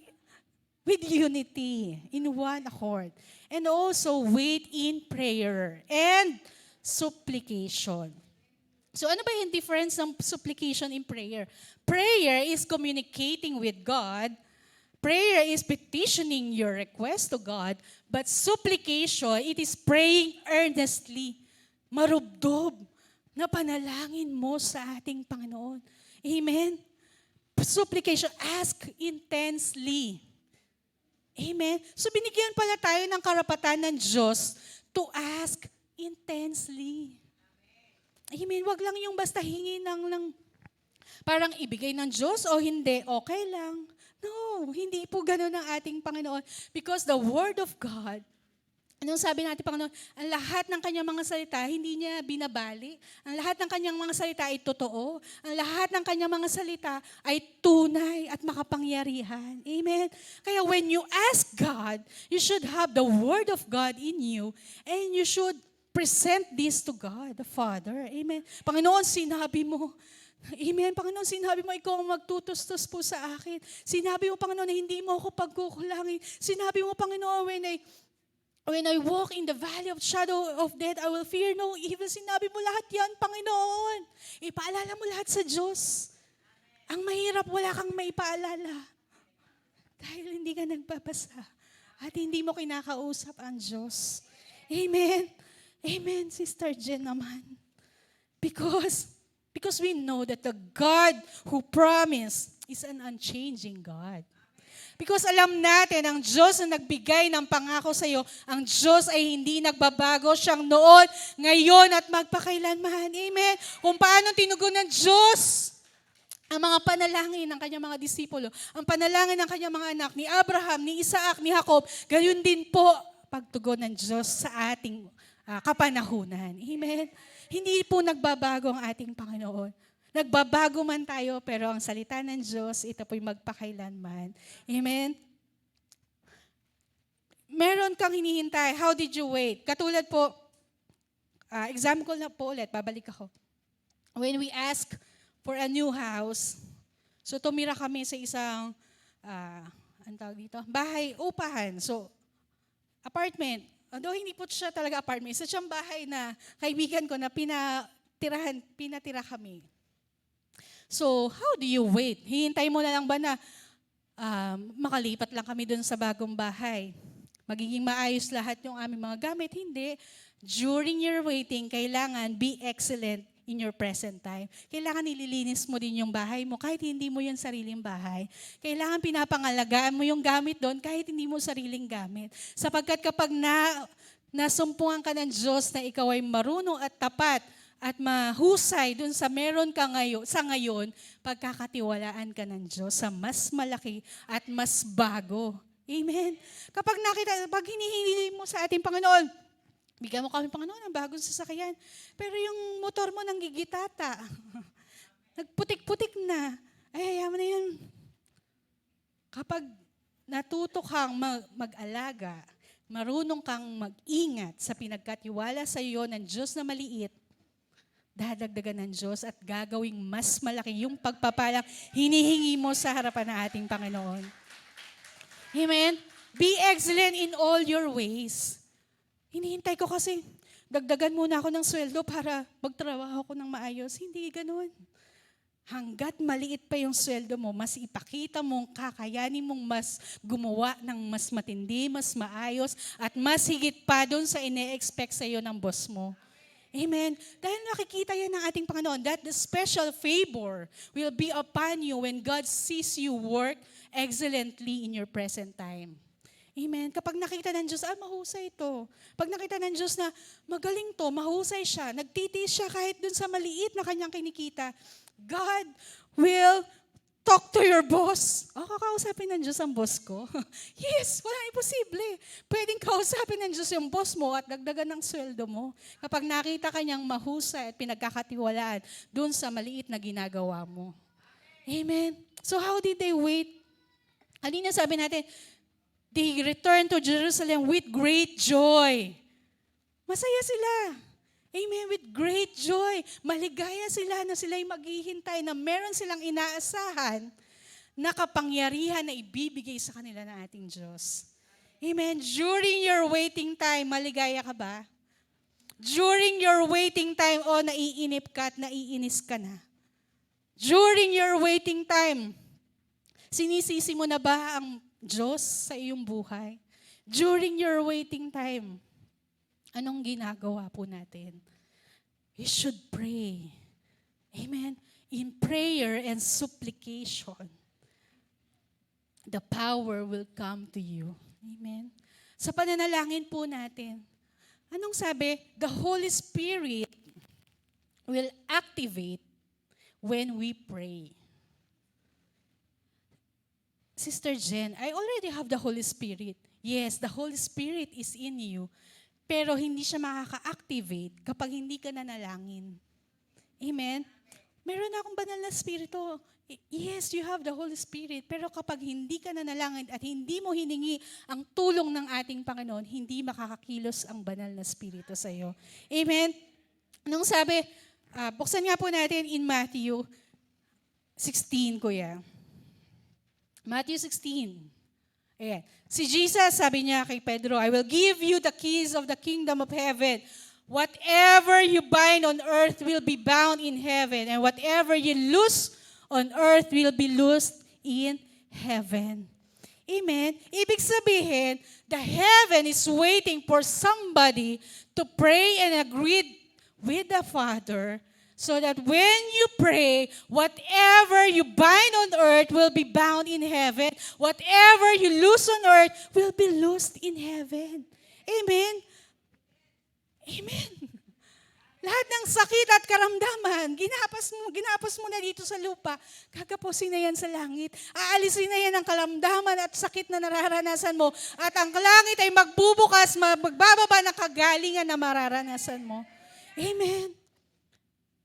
[SPEAKER 1] with unity, in one accord. And also wait in prayer and supplication. So ano ba yung difference ng supplication in prayer? Prayer is communicating with God. Prayer is petitioning your request to God. But supplication, it is praying earnestly. Marubdob na panalangin mo sa ating Panginoon. Amen? Supplication, ask intensely. Amen? So binigyan pala tayo ng karapatan ng Diyos to ask intensely. Amen? Wag lang yung basta hingi ng parang ibigay ng Diyos o hindi, okay lang. No, hindi po ganun ang ating Panginoon. Because the Word of God, anong sabi natin, Panginoon? Ang lahat ng kanyang mga salita, hindi niya binabali. Ang lahat ng kanyang mga salita ay totoo. Ang lahat ng kanyang mga salita ay tunay at makapangyarihan. Amen? Kaya when you ask God, you should have the Word of God in you and you should present this to God, the Father. Amen? Panginoon, sinabi mo. Amen. Panginoon, sinabi mo, ikaw ang magtutustos po sa akin. Sinabi mo, Panginoon, na hindi mo ako pagkukulangin. Sinabi mo, Panginoon, when I walk in the valley of shadow of death, I will fear no evil. Sinabi mo lahat yan, Panginoon. Ipaalala mo lahat sa Diyos. Ang mahirap, wala kang maipaalala. Dahil hindi ka nagbabasa. At hindi mo kinakausap ang Diyos. Amen. Amen, Sister Jen naman. Because we know that the God who promised is an unchanging God. Because alam natin, ang Diyos na nagbigay ng pangako sa iyo, ang Diyos ay hindi nagbabago. Siyang noon, ngayon at magpakailanman. Amen. Kung paano tinugon ng Diyos ang mga panalangin ng kanyang mga disipulo, ang panalangin ng kanyang mga anak, ni Abraham, ni Isaac, ni Jacob, gayon din po pagtugon ng Diyos sa ating kapanahunan. Amen. Hindi po nagbabago ang ating Panginoon. Nagbabago man tayo, pero ang salita ng Diyos, ito po'y magpakailanman. Amen? Meron kang hinihintay. How did you wait? Katulad po, example na po ulit, babalik ako. When we ask for a new house, so tumira kami sa isang, ang tawag dito? Bahay, upahan. So, apartment. Although hindi po siya talaga apartment, isa siyang bahay na kaibigan ko na pinatira kami. So, how do you wait? Hihintay mo na lang ba na makalipat lang kami dun sa bagong bahay? Magiging maayos lahat yung aming mga gamit? Hindi. During your waiting, kailangan be excellent in your present time. Kailangan nililinis mo din yung bahay mo kahit hindi mo yung sariling bahay. Kailangan pinapangalagaan mo yung gamit doon kahit hindi mo sariling gamit. Sapagkat kapag nasumpungan ka ng Diyos na ikaw ay marunong at tapat at mahusay dun sa meron ka ngayon, pagkakatiwalaan ka ng Diyos sa mas malaki at mas bago. Amen? Pag hinihingi mo sa ating Panginoon, bigyan mo kami, Panginoon, ng bagong sasakyan. Pero yung motor mo nanggigitata. Nagputik-putik na. Ay, hayaan mo na yan. Kapag natuto kang mag-alaga, marunong kang mag-ingat sa pinagkatiwala sa iyo ng Diyos na maliit, dadagdagan ng Diyos at gagawing mas malaki yung pagpapalang hinihingi mo sa harapan ng ating Panginoon. Amen? Be excellent in all your ways. Hinihintay ko kasi, dagdagan muna ako ng sweldo para magtrabaho ko ng maayos. Hindi ganun. Hanggat maliit pa yung sweldo mo, mas ipakita mong kakayanin mong mas gumawa ng mas matindi, mas maayos, at mas higit pa doon sa ine-expect sa iyo ng boss mo. Amen. Dahil nakikita yan ng ating Panginoon that the special favor will be upon you when God sees you work excellently in your present time. Amen. Kapag nakita ng Diyos, mahusay ito. Pag nakita ng Diyos na magaling to, mahusay siya, nagtitiis siya kahit dun sa maliit na kanyang kinikita, God will talk to your boss. Kakausapin ng Diyos ang boss ko? Yes, walang imposible. Pwedeng kausapin ng Diyos yung boss mo at dagdagan ng sweldo mo. Kapag nakita kanyang mahusay at pinagkakatiwalaan dun sa maliit na ginagawa mo. Amen. So how did they wait? Kanina sabi natin, they returned to Jerusalem with great joy. Masaya sila. Amen, with great joy. Maligaya sila na sila'y maghihintay na meron silang inaasahan na kapangyarihan na ibibigay sa kanila ng ating Diyos. Amen. During your waiting time, maligaya ka ba? During your waiting time, naiinip ka at naiinis ka na. During your waiting time, sinisisi mo na ba ang Diyos sa iyong buhay? During your waiting time, anong ginagawa po natin? We should pray. Amen? In prayer and supplication, the power will come to you. Amen? Sa pananalangin po natin, anong sabi? The Holy Spirit will activate when we pray. Sister Jen, I already have the Holy Spirit. Yes, the Holy Spirit is in you. Pero hindi siya makaka-activate kapag hindi ka nanalangin. Amen? Meron akong banal na Espiritu. Yes, you have the Holy Spirit. Pero kapag hindi ka nanalangin at hindi mo hiningi ang tulong ng ating Panginoon, hindi makakakilos ang banal na Espiritu sa iyo. Amen? Nung sabi, buksan nga po natin in Matthew 16, kuya. Matthew 16. Ayan. Si Jesus, sabi niya kay Pedro, I will give you the keys of the kingdom of heaven. Whatever you bind on earth will be bound in heaven, and whatever you loose on earth will be loosed in heaven. Amen? Ibig sabihin, the heaven is waiting for somebody to pray and agree with the Father, so that when you pray, whatever you bind on earth will be bound in heaven. Whatever you loose on earth will be loosed in heaven. Amen? Amen. Lahat ng sakit at karamdaman, ginapas mo na dito sa lupa, kagapusin na yan sa langit. Aalisin na yan ang karamdaman at sakit na nararanasan mo. At ang langit ay magbubukas, magbababa ng kagalingan na mararanasan mo. Amen.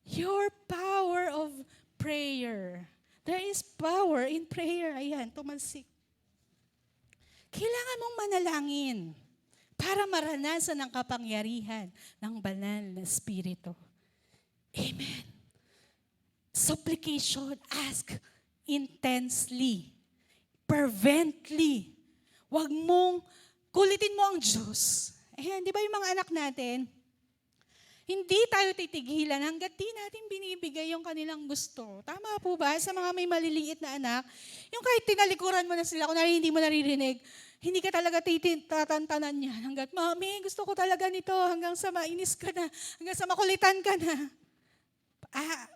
[SPEAKER 1] Your power of There is power in prayer. Ayan, tumalsik. Kailangan mong manalangin para maranasan ang kapangyarihan ng banal na Espiritu. Amen. Supplication, ask intensely, fervently. Huwag mong kulitin mo ang Diyos. Ayan, di ba yung mga anak natin, hindi tayo titigilan hanggat di natin binibigay yung kanilang gusto. Tama po ba? Sa mga may maliliit na anak, yung kahit tinalikuran mo na sila, kung hindi mo naririnig, hindi ka talaga tatantanan niya. Hanggat, Mami, gusto ko talaga nito. Hanggang sa mainis ka na. Hanggang sa makulitan ka na.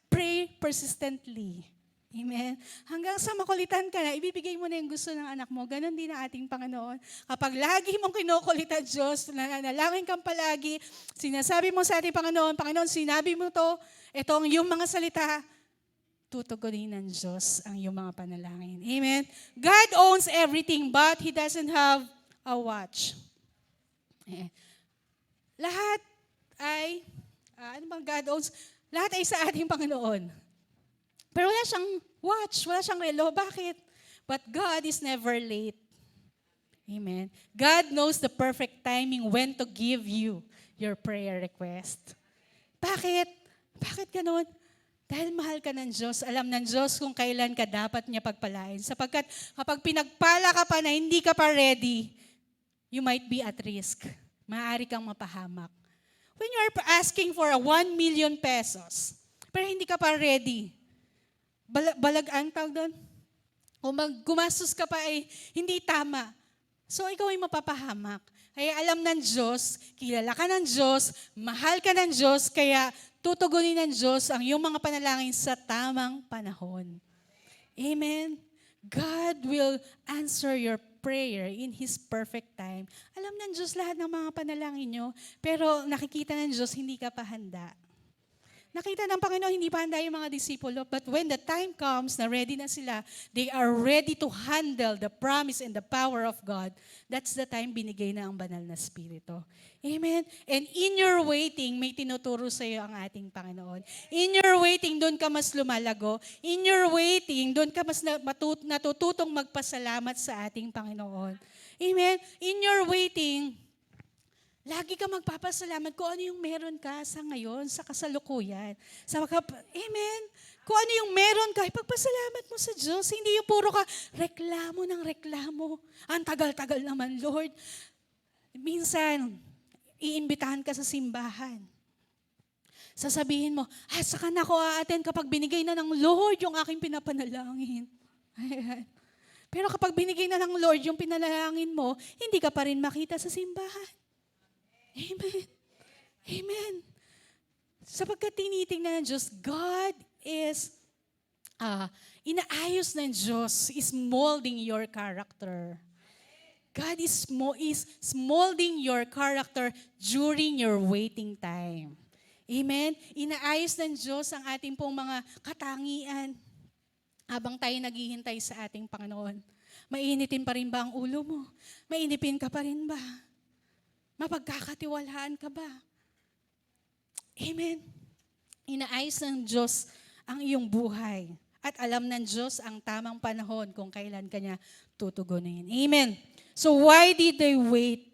[SPEAKER 1] Pray persistently. Amen. Hanggang sa makulitan ka na, ibibigay mo na yung gusto ng anak mo. Ganon din ang ating Panginoon. Kapag lagi mong kinukulitan Diyos, nanalangin kang palagi, sinasabi mo sa ating Panginoon, Panginoon, sinabi mo to, ito ang iyong mga salita, tutugunin ng Diyos ang iyong mga panalangin. Amen. God owns everything, but He doesn't have a watch. Lahat ay, ano bang God owns? Lahat ay sa ating Panginoon. Pero wala siyang watch, wala siyang relo. Bakit? But God is never late. Amen. God knows the perfect timing when to give you your prayer request. Bakit? Bakit ganun? Dahil mahal ka ng Diyos, alam ng Diyos kung kailan ka dapat niya pagpalain. Sapagkat kapag pinagpala ka pa na hindi ka pa ready, you might be at risk. Maaari kang mapahamak. When you are asking for 1 million pesos, pero hindi ka pa ready, balagaan tawag doon. O gumastos ka pa ay hindi tama. So ikaw ay mapapahamak. Kaya alam ng Diyos, kilala ka ng Diyos, mahal ka ng Diyos, kaya tutugunin ng Diyos ang iyong mga panalangin sa tamang panahon. Amen. God will answer your prayer in His perfect time. Alam ng Diyos lahat ng mga panalangin nyo, pero nakikita ng Diyos, hindi ka pa handa. Nakita ng Panginoon, hindi pa handa yung mga disipulo, but when the time comes na ready na sila, they are ready to handle the promise and the power of God. That's the time binigay na ang banal na Espiritu. Amen? And in your waiting, may tinuturo sa iyo ang ating Panginoon. In your waiting, doon ka mas lumalago. In your waiting, doon ka mas natututong magpasalamat sa ating Panginoon. Amen? In your waiting, lagi ka magpapasalamat kung ano yung meron ka sa ngayon, sa kasalukuyan. Amen? Kung ano yung meron ka, ipagpasalamat mo sa Diyos. Hindi yung puro ka, reklamo ng reklamo. Ang tagal-tagal naman, Lord. Minsan, iimbitahan ka sa simbahan. Sasabihin mo, saka na ako aaten kapag binigay na ng Lord yung aking pinapanalangin. Ayan. Pero kapag binigay na ng Lord yung pinalangin mo, hindi ka pa rin makita sa simbahan. Amen. Amen. Sapagkat tinitingnan ng Diyos, God is, inaayos ng Diyos is molding your character. God is molding your character during your waiting time. Amen. Inaayos ng Diyos ang ating pong mga katangian habang tayo naghihintay sa ating Panginoon. Mainitin pa rin ba ang ulo mo? Mainipin ka pa rin ba? Mapagkakatiwalaan ka ba? Amen. Inaayos ng Diyos ang iyong buhay. At alam ng Diyos ang tamang panahon kung kailan ka niya tutugunin. Amen. So why did they wait?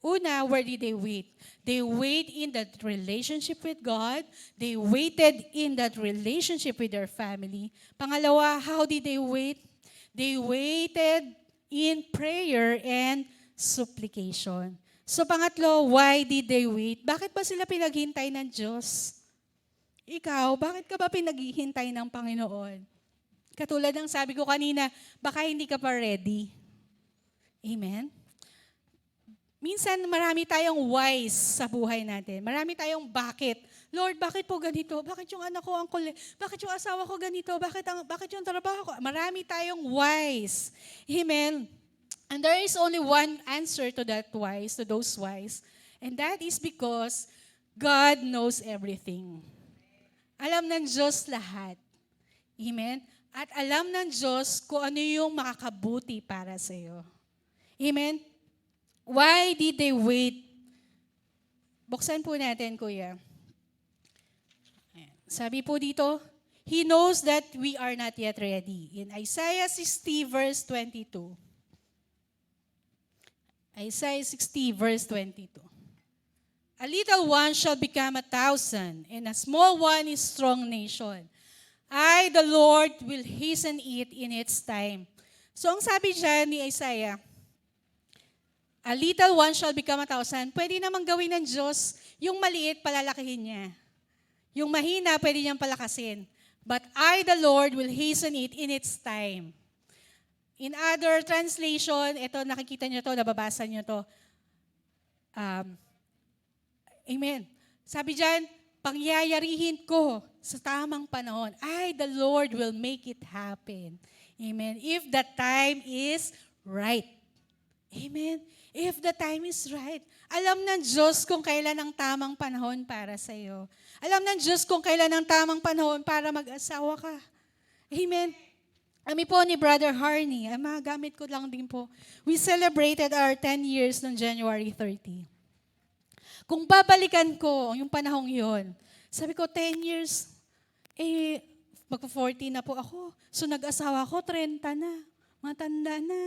[SPEAKER 1] Una, where did they wait? They wait in that relationship with God. They waited in that relationship with their family. Pangalawa, how did they wait? They waited in prayer and supplication. So pangatlo, why did they wait? Bakit ba sila pinaghintay ng Diyos? Ikaw, bakit ka ba pinaghihintay ng Panginoon? Katulad ng sabi ko kanina, baka hindi ka pa ready. Amen? Minsan marami tayong whys sa buhay natin. Marami tayong bakit. Lord, bakit po ganito? Bakit yung anak ko ang kulit? Bakit yung asawa ko ganito? Bakit yung trabaho ko? Marami tayong whys. Amen? And there is only one answer to that whys, to those whys. And that is because God knows everything. Alam ng Diyos lahat. Amen? At alam ng Diyos kung ano yung makakabuti para sa iyo. Amen? Why did they wait? Buksan po natin, Kuya. Sabi po dito, He knows that we are not yet ready. In Isaiah 60 verse 22. Isaiah 60 verse 22. A little one shall become 1,000, and a small one is strong nation. I, the Lord, will hasten it in its time. So ang sabi dyan ni Isaiah, a little one shall become 1,000. Pwede namang gawin ng Diyos, yung maliit, palalakihin niya. Yung mahina, pwede niyang palakasin. But I, the Lord, will hasten it in its time. In other translation, ito nakikita niyo to, nababasa niyo to. Amen. Sabi dyan, pangyayarihin ko sa tamang panahon. I, the Lord, will make it happen. Amen. If the time is right. Amen. If the time is right. Alam ng Diyos kung kailan ang tamang panahon para sa iyo. Alam ng Diyos kung kailan ang tamang panahon para mag-asawa ka. Amen. Kami po ni Brother Harney, magamit ko lang din po. We celebrated our 10 years noong January 30. Kung babalikan ko yung panahong yon, sabi ko, 10 years, magpo-40 na po ako. So nag-asawa ko, 30 na. Matanda na.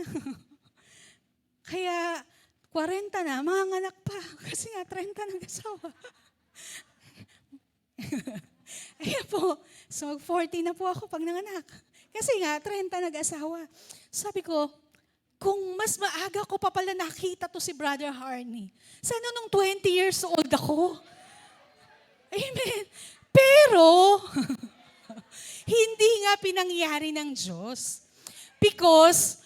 [SPEAKER 1] Kaya, 40 na, mga anak pa. Kasi nga, 30 nag-asawa. Ayan po. So mag-40 na po ako pag nanganak. Kasi nga, 30 nag-asawa. Sabi ko, kung mas maaga ko pa pala nakita to si Brother Harney, sana nung 20 years old ako. Amen. Pero, hindi nga pinangyari ng Diyos. Because,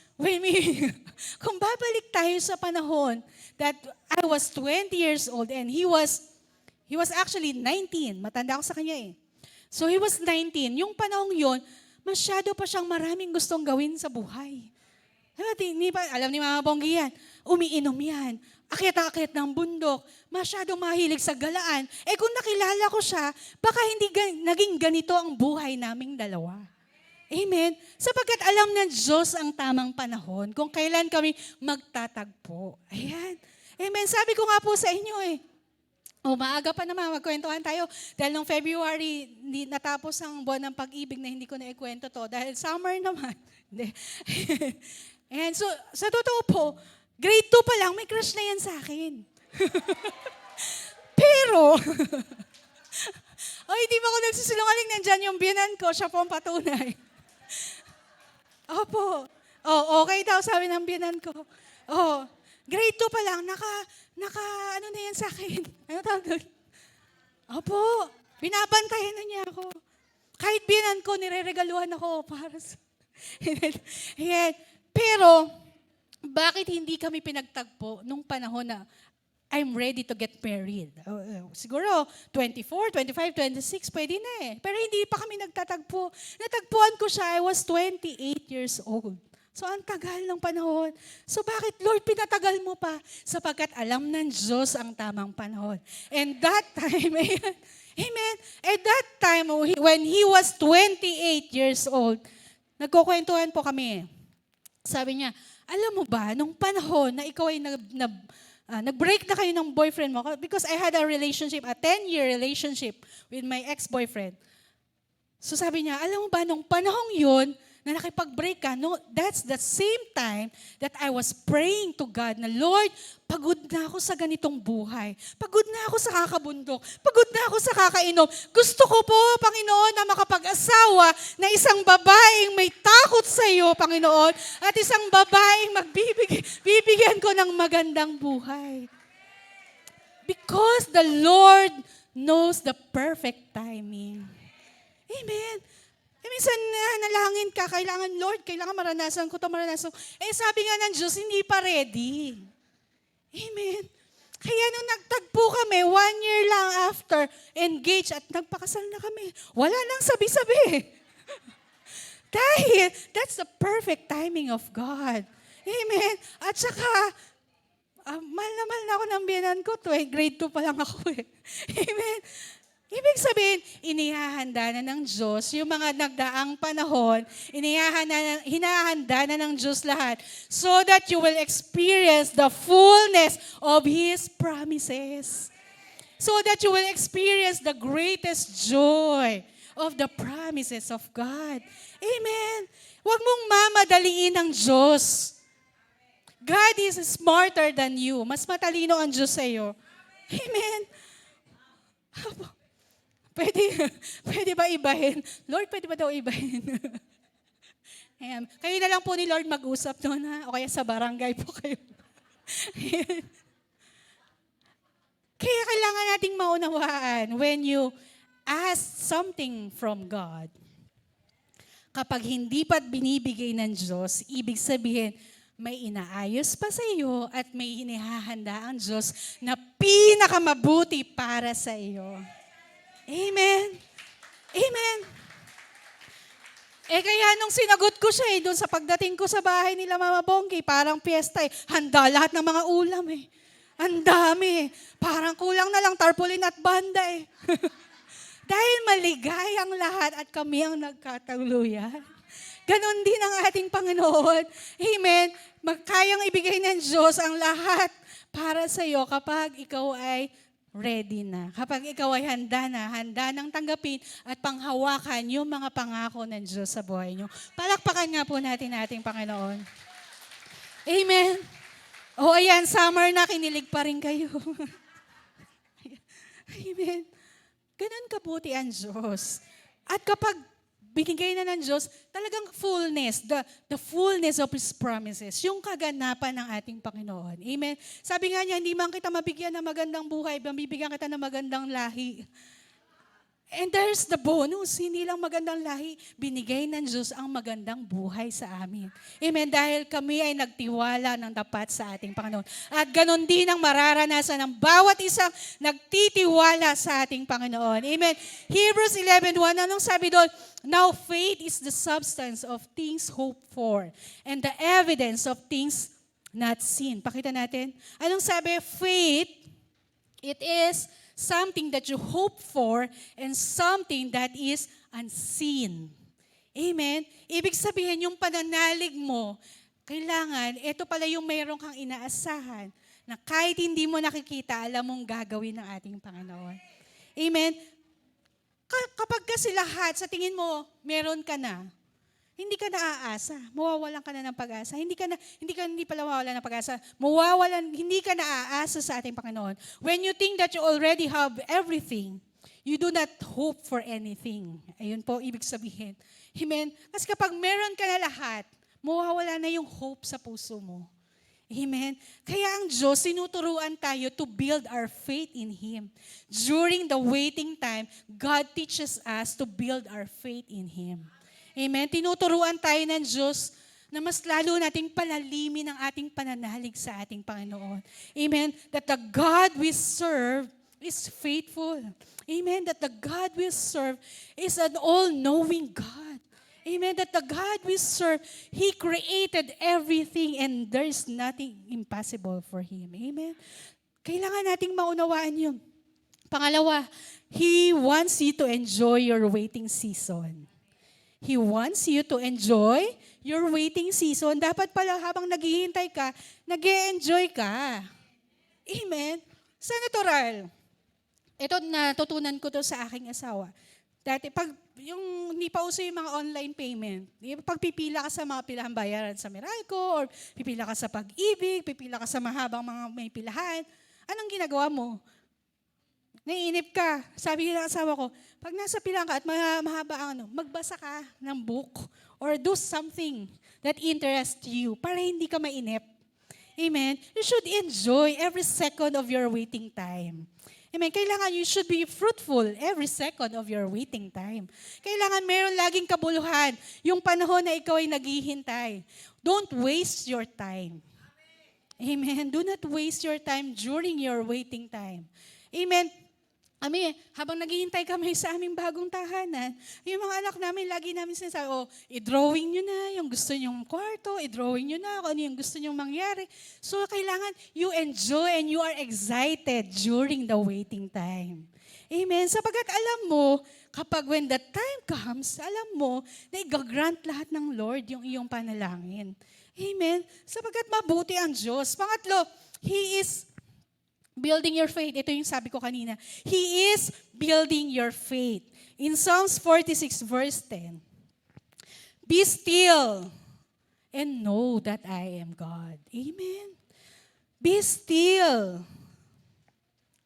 [SPEAKER 1] kung babalik tayo sa panahon that I was 20 years old and he was actually 19. Matanda ako sa kanya eh. So he was 19. Yung panahong yon, masyado pa siyang maraming gustong gawin sa buhay. Alam ni Mama Bonggi yan, umiinom yan, akyat ng bundok, masyadong mahilig sa galaan. Kung nakilala ko siya, baka hindi naging ganito ang buhay naming dalawa. Amen? Sapagkat alam ng Diyos ang tamang panahon kung kailan kami magtatagpo. Ayan. Amen. Sabi ko nga po sa inyo maaga pa naman, magkwentuhan tayo. Dahil noong February, natapos ang buwan ng pag-ibig na hindi ko na ikwento to. Dahil summer naman. And so, sa totoo po, grade 2 pa lang, may crush na yan sa akin. Pero, hindi ba ako nagsisinungaling, nandyan yung biyanan ko, siya po ang patunay. Opo. Okay daw, sabi ng biyanan ko. Grade 2 pa lang, ano na yan sa akin? Ano tawag doon? Opo, binabantayan na niya ako. Kahit biyanan ko, nireregaluhan ako para sa... Yan. Pero, bakit hindi kami pinagtagpo nung panahon na I'm ready to get married? Siguro, 24, 25, 26, pwede na eh. Pero hindi pa kami nagtatagpo. Natagpuan ko siya, I was 28 years old. So, ang tagal ng panahon. So, bakit, Lord, pinatagal mo pa? Sapagkat alam ng Diyos ang tamang panahon. And that time, amen, at that time, when he was 28 years old, nagkukwentuhan po kami. Sabi niya, alam mo ba, nung panahon na ikaw ay nag-break na kayo ng boyfriend mo, because I had a relationship, a 10-year relationship with my ex-boyfriend. So sabi niya, alam mo ba, nung panahong yun, na nakipag-break ka, no, that's the same time that I was praying to God na, Lord, pagod na ako sa ganitong buhay. Pagod na ako sa kakabundok. Pagod na ako sa kakainom. Gusto ko po, Panginoon, na makapag-asawa na isang babaeng may takot sa iyo, Panginoon, at isang babaeng bibigyan ko ng magandang buhay. Because the Lord knows the perfect timing. Amen. Minsan nalangin ka, kailangan, Lord, kailangan maranasan ko ito, maranasan ko. Sabi nga ng Diyos, hindi pa ready. Amen. Kaya nung nagtagpo kami, 1 year lang after, engaged at nagpakasal na kami. Wala nang sabi-sabi. Dahil, that's the perfect timing of God. Amen. At saka, mahal na ako ng biyanan ko. Grade 2 pa lang ako eh. Amen. Ibig sabihin, inihahanda na ng Diyos yung mga nagdaang panahon, hinahanda na ng Diyos lahat so that you will experience the fullness of His promises. So that you will experience the greatest joy of the promises of God. Amen. Huwag mong mamadaliin ang Diyos. God is smarter than you. Mas matalino ang Diyos sa iyo. Amen. Pwede ba ibahin? Lord, pwede ba daw ibahin? Ayan. Kayo na lang po ni Lord mag-usap doon, ha? O kaya sa barangay po kayo. Kaya kailangan nating maunawaan when you ask something from God. Kapag hindi pa binibigay ng Diyos, ibig sabihin, may inaayos pa sa iyo at may hinihahanda ang Diyos na pinakamabuti para sa iyo. Amen. Amen. Kaya nung sinagot ko siya doon sa pagdating ko sa bahay nila Mama Bonggi, parang piyesta handa lahat ng mga ulam Ang dami. Parang kulang na lang tarpaulin at banda Dahil maligayang lahat at kami ang nagkatuluyan. Ganon din ang ating Panginoon. Amen. Kayang ibigay ng Diyos ang lahat para sa iyo kapag ikaw ay ready na. Kapag ikaw ay handa nang tanggapin at panghawakan yung mga pangako ng Diyos sa buhay niyo. Palakpakan nga po natin ating Panginoon. Amen. Ayan, summer na, kinilig pa rin kayo. Amen. Ganon kabuti ang Diyos. At kapag binigay na ng Diyos, talagang fullness, the fullness of His promises, yung kaganapan ng ating Panginoon. Amen. Sabi nga niya, hindi man kita mabigyan ng magandang buhay, mabibigyan kita ng magandang lahi. And there's the bonus, hindi lang magandang lahi, binigay ng Diyos ang magandang buhay sa amin. Amen, dahil kami ay nagtiwala ng tapat sa ating Panginoon. At ganon din ang mararanasan ng bawat isang nagtitiwala sa ating Panginoon. Amen. Hebrews 11:1, anong sabi doon? Now faith is the substance of things hoped for and the evidence of things not seen. Pakita natin. Anong sabi? Faith, it is something that you hope for and something that is unseen. Amen? Ibig sabihin, yung pananalig mo, kailangan, ito pala yung mayroon kang inaasahan na kahit hindi mo nakikita, alam mong gagawin ng ating Panginoon. Amen? Kapag kasi lahat, sa tingin mo, meron ka na, hindi ka na aasa. Mawawalan ka na ng pag-asa. Hindi pala mawawalan ng pag-asa. Hindi ka na aasa sa ating Panginoon. When you think that you already have everything, you do not hope for anything. Ayun po, ibig sabihin. Amen? Kasi kapag meron ka na lahat, mawawala na yung hope sa puso mo. Amen? Kaya ang Diyos, sinuturuan tayo to build our faith in Him. During the waiting time, God teaches us to build our faith in Him. Amen? Tinuturuan tayo ng Diyos na mas lalo nating palalimin ang ating pananalig sa ating Panginoon. Amen? That the God we serve is faithful. Amen? That the God we serve is an all-knowing God. Amen? That the God we serve, He created everything and there is nothing impossible for Him. Amen? Kailangan nating maunawaan yun. Pangalawa, He wants you to enjoy your waiting season. He wants you to enjoy your waiting season. Dapat pala habang naghihintay ka, nag-e-enjoy ka. Amen? Sa natural, ito natutunan ko to sa aking asawa. Dati, yung hindi pa uso yung mga online payment, pag pipila ka sa mga pilahan bayaran sa Meralco, or pipila ka sa Pag-ibig, pipila ka sa mahabang mga may pilahan, anong ginagawa mo? Naiinip ka. Sabi ng asawa ko, pag nasa pilang ka at mahaba ang magbasa ka ng book or do something that interests you para hindi ka mainip. Amen? You should enjoy every second of your waiting time. Amen? Kailangan you should be fruitful every second of your waiting time. Kailangan meron laging kabuluhan yung panahon na ikaw ay naghihintay. Don't waste your time. Amen? Do not waste your time during your waiting time. Amen? Habang naghihintay kami sa aming bagong tahanan, yung mga anak namin, lagi namin sinasabi, i-drawing nyo na yung gusto nyong kwarto, i-drawing nyo na kung ano yung gusto nyong mangyari. So, kailangan you enjoy and you are excited during the waiting time. Amen? Sapagat alam mo, kapag when the time comes, alam mo na i-grant lahat ng Lord yung iyong panalangin. Amen? Sapagat mabuti ang Diyos. Pangatlo, He is Building your faith. Ito yung sabi ko kanina. He is building your faith. In Psalms 46 verse 10, be still and know that I am God. Amen. Be still.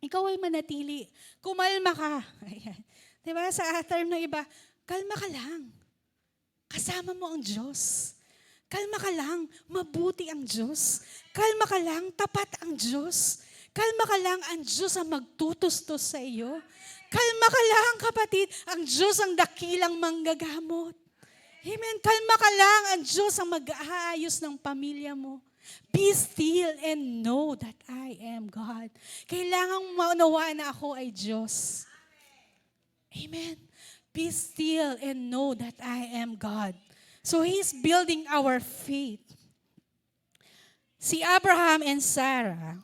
[SPEAKER 1] Ikaw ay manatili. Kumalma ka. Ayan. Diba? Sa term ng iba, kalma ka lang. Kasama mo ang Diyos. Kalma ka lang. Mabuti ang Diyos. Kalma ka lang. Tapat ang Diyos. Kalma ka lang. Ang Diyos ang magtutustos sa iyo. Kalma ka lang, kapatid. Ang Diyos ang dakilang manggagamot. Amen. Kalma ka lang. Ang Diyos ang mag-aayos ng pamilya mo. Be still and know that I am God. Kailangang maunawaan na ako ay Diyos. Amen. Be still and know that I am God. So He's building our faith. Si Abraham and Sarah.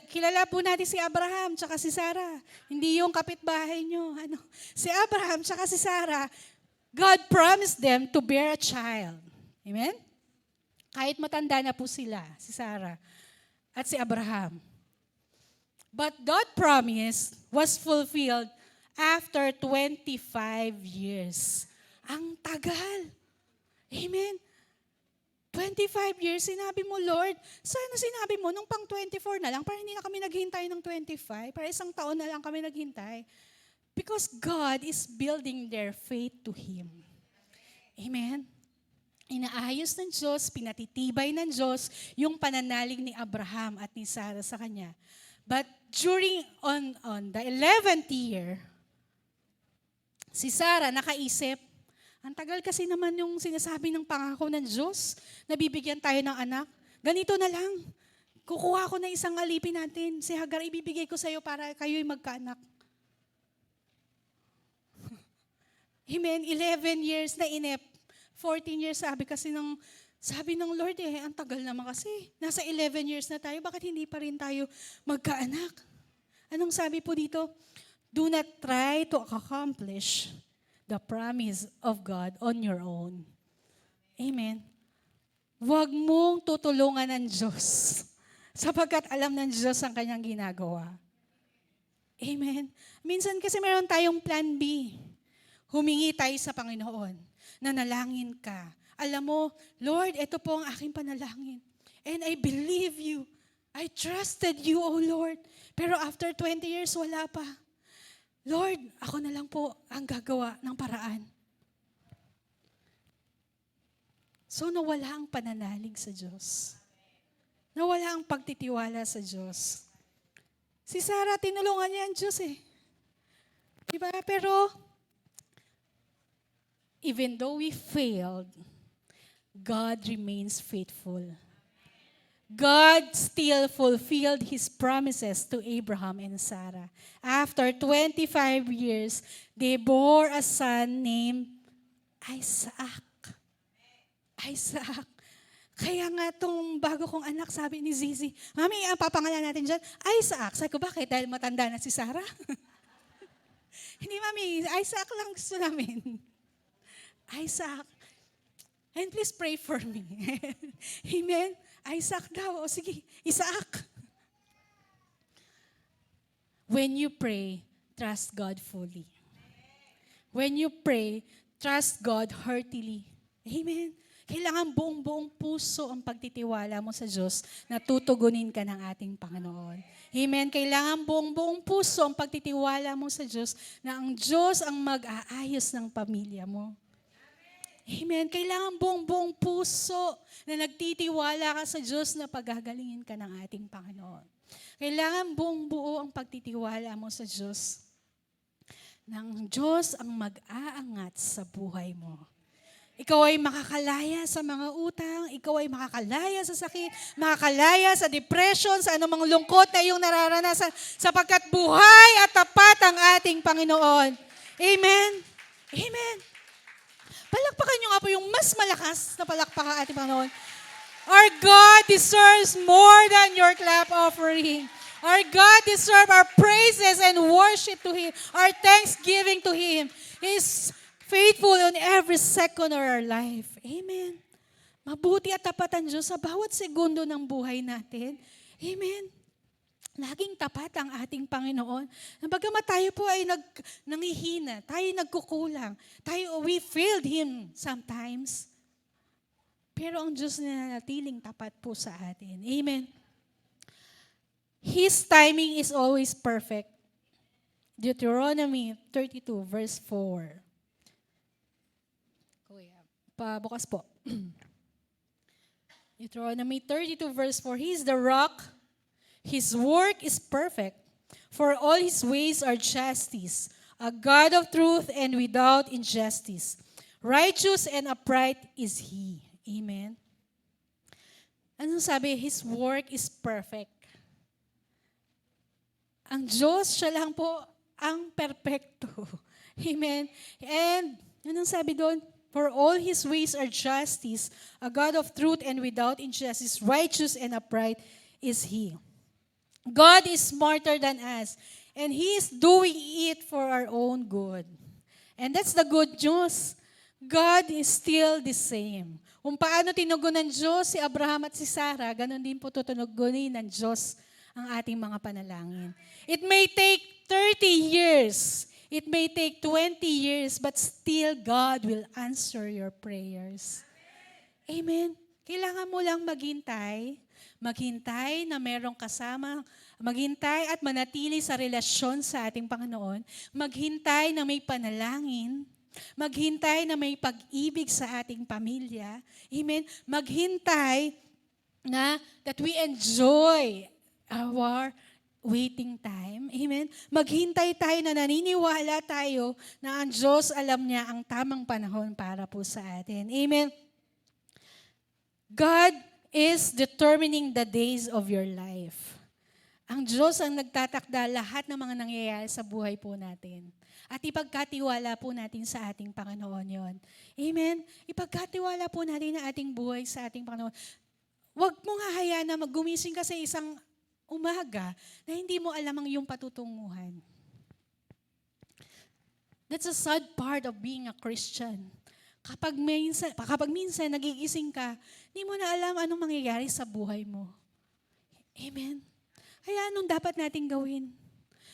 [SPEAKER 1] Kilala po natin si Abraham tsaka si Sarah. Hindi yung kapitbahay nyo. Si Abraham tsaka si Sarah, God promised them to bear a child. Amen? Kahit matanda na po sila, si Sarah at si Abraham. But that promise was fulfilled after 25 years. Ang tagal. Amen? 25 years, sinabi mo, Lord, sana sinabi mo, nung pang 24 na lang, para hindi na kami naghintay ng 25, para isang taon na lang kami naghintay. Because God is building their faith to Him. Amen? Inaayos ng Diyos, pinatitibay ng Diyos, yung pananalig ni Abraham at ni Sarah sa kanya. But during, on the 11th year, si Sarah nakaisip, ang tagal kasi naman yung sinasabi ng pangako ng Diyos, na bibigyan tayo ng anak. Ganito na lang, kukuha ko na isang alipin natin. Si Hagar, ibibigay ko sa iyo para kayo'y magkaanak. Amen, 11 years na inep. 14 years sabi ng Lord ang tagal naman kasi. Nasa 11 years na tayo, bakit hindi pa rin tayo magkaanak? Anong sabi po dito? Do not try to accomplish the promise of God on your own. Amen. Huwag mong tutulungan ng Diyos sapagkat alam ng Diyos ang kanyang ginagawa. Amen. Minsan kasi meron tayong plan B. Humingi tayo sa Panginoon. Nanalangin ka. Alam mo, Lord, ito po ang aking panalangin. And I believe you. I trusted you, O Lord. Pero after 20 years, wala pa. Lord, ako na lang po ang gagawa ng paraan. So nawala ang pananalig sa Diyos. Nawala ang pagtitiwala sa Diyos. Si Sarah, tinulungan niya ang Diyos eh. Diba? Pero, even though we failed, God remains faithful. God still fulfilled His promises to Abraham and Sarah. After 25 years, they bore a son named Isaac. Isaac. Kaya nga itong bago kong anak, sabi ni Zizi, Mami, ang papangalan natin dyan, Isaac. Sabi ko, bakit? Dahil matanda na si Sarah? Hindi, Mami, Isaac lang gusto namin. Isaac. And please pray for me. Amen? Isaac daw. O sige, Isaac. When you pray, trust God fully. When you pray, trust God heartily. Amen? Kailangan buong-buong puso ang pagtitiwala mo sa Diyos na tutugunin ka ng ating Panginoon. Amen? Kailangan buong-buong puso ang pagtitiwala mo sa Diyos na ang Diyos ang mag-aayos ng pamilya mo. Amen. Kailangan buong puso na nagtitiwala ka sa Diyos na pagagalingin ka ng ating Panginoon. Kailangan buong buo ang pagtitiwala mo sa Diyos. Nang Diyos ang mag-aangat sa buhay mo. Ikaw ay makakalaya sa mga utang, ikaw ay makakalaya sa sakit, makakalaya sa depression, sa anumang lungkot na iyong nararanasan, sapagkat buhay at tapat ang ating Panginoon. Amen. Amen. Palakpakan nyo nga po yung mas malakas na palakpakan ating Panginoon. Our God deserves more than your clap offering. Our God deserves our praises and worship to Him, our thanksgiving to Him. He is faithful in every second of our life. Amen. Mabuti at tapat ang Diyos sa bawat segundo ng buhay natin. Amen. Laging tapat ang ating Panginoon. Bagamat tayo po ay nangihina, tayo nagkukulang, we failed Him sometimes. Pero ang Diyos na nanatiling tapat po sa atin. Amen. His timing is always perfect. Deuteronomy 32 verse 4. Kuya, pabukas po. Deuteronomy 32 verse 4. He is the rock. His work is perfect, for all His ways are justice, a God of truth and without injustice. Righteous and upright is He. Amen. Anong sabi? His work is perfect. Ang Diyos, siya lang po ang perpekto. Amen. And anong sabi doon? For all His ways are justice, a God of truth and without injustice, righteous and upright is He. God is smarter than us, and He is doing it for our own good. And that's the good news. God is still the same. Kung paano tinugunan ng Diyos si Abraham at si Sarah, ganun din po tutugunin ng Diyos ang ating mga panalangin. It may take 30 years, it may take 20 years, but still God will answer your prayers. Amen. Kailangan mo lang maghintay na merong kasama, maghintay at manatili sa relasyon sa ating Panginoon, maghintay na may panalangin, maghintay na may pag-ibig sa ating pamilya. Amen. Maghintay na that we enjoy our waiting time. Amen. Maghintay tayo na naniniwala tayo na ang Diyos alam niya ang tamang panahon para po sa atin. Amen. God is determining the days of your life. Ang Diyos ang nagtatakda lahat ng mga nangyayari sa buhay po natin. At ipagkatiwala po natin sa ating Panginoon yon. Amen? Ipagkatiwala po natin ang ating buhay sa ating Panginoon. Huwag mong hahayaan na gumising ka sa isang umaga na hindi mo alam ang iyong patutunguhan. That's a sad part of being a Christian. Kapag minsan nagigising ka, hindi mo na alam anong mangyayari sa buhay mo. Amen? Kaya anong dapat natin gawin?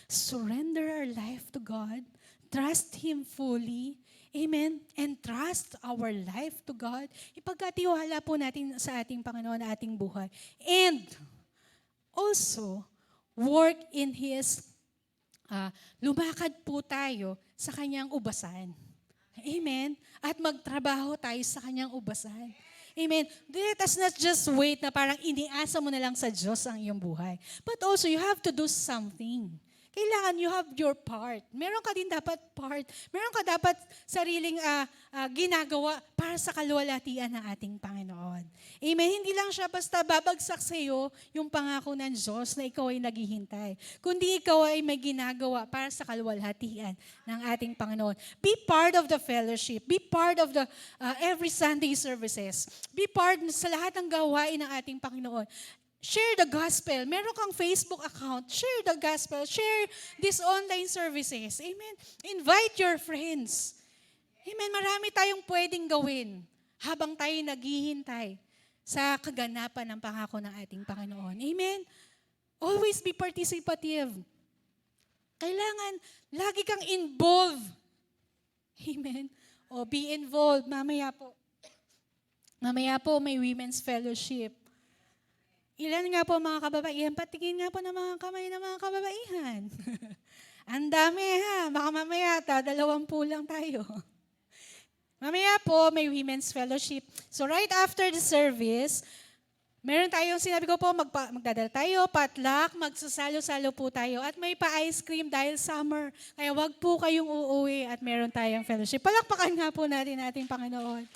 [SPEAKER 1] Surrender our life to God. Trust Him fully. Amen? And trust our life to God. Ipagkatiwala po natin sa ating Panginoon na ating buhay. And also, work in His, lumakad po tayo sa Kanyang ubasan. Amen? At magtrabaho tayo sa Kanyang ubasan. Amen? Let us not just wait na parang iniasa mo na lang sa Diyos ang iyong buhay. But also, you have to do something. Kailangan you have your part. Meron ka din dapat part. Meron ka dapat sariling ginagawa para sa kaluwalhatian ng ating Panginoon. Amen? Hindi lang siya basta babagsak sa iyo yung pangako ng Diyos na ikaw ay naghihintay. Kundi ikaw ay may ginagawa para sa kaluwalhatian ng ating Panginoon. Be part of the fellowship. Be part of the every Sunday services. Be part sa lahat ng gawain ng ating Panginoon. Share the gospel. Meron kang Facebook account. Share the gospel. Share these online services. Amen. Invite your friends. Amen. Marami tayong pwedeng gawin habang tayo naghihintay sa kaganapan ng pangako ng ating Panginoon. Amen. Always be participative. Kailangan lagi kang involved. Amen. O be involved. Mamaya po may women's fellowship. Ilan nga po mga kababaihan? Patingin nga po ng mga kamay ng mga kababaihan. Ang dami ha. Baka mamaya, 20 lang tayo. Mamaya po, may women's fellowship. So right after the service, meron tayong, sinabi ko po, magdadala tayo, potluck, magsasalo-salo po tayo, at may pa-ice cream dahil summer. Kaya wag po kayong uuwi at meron tayong fellowship. Palakpakan nga po natin ating Panginoon.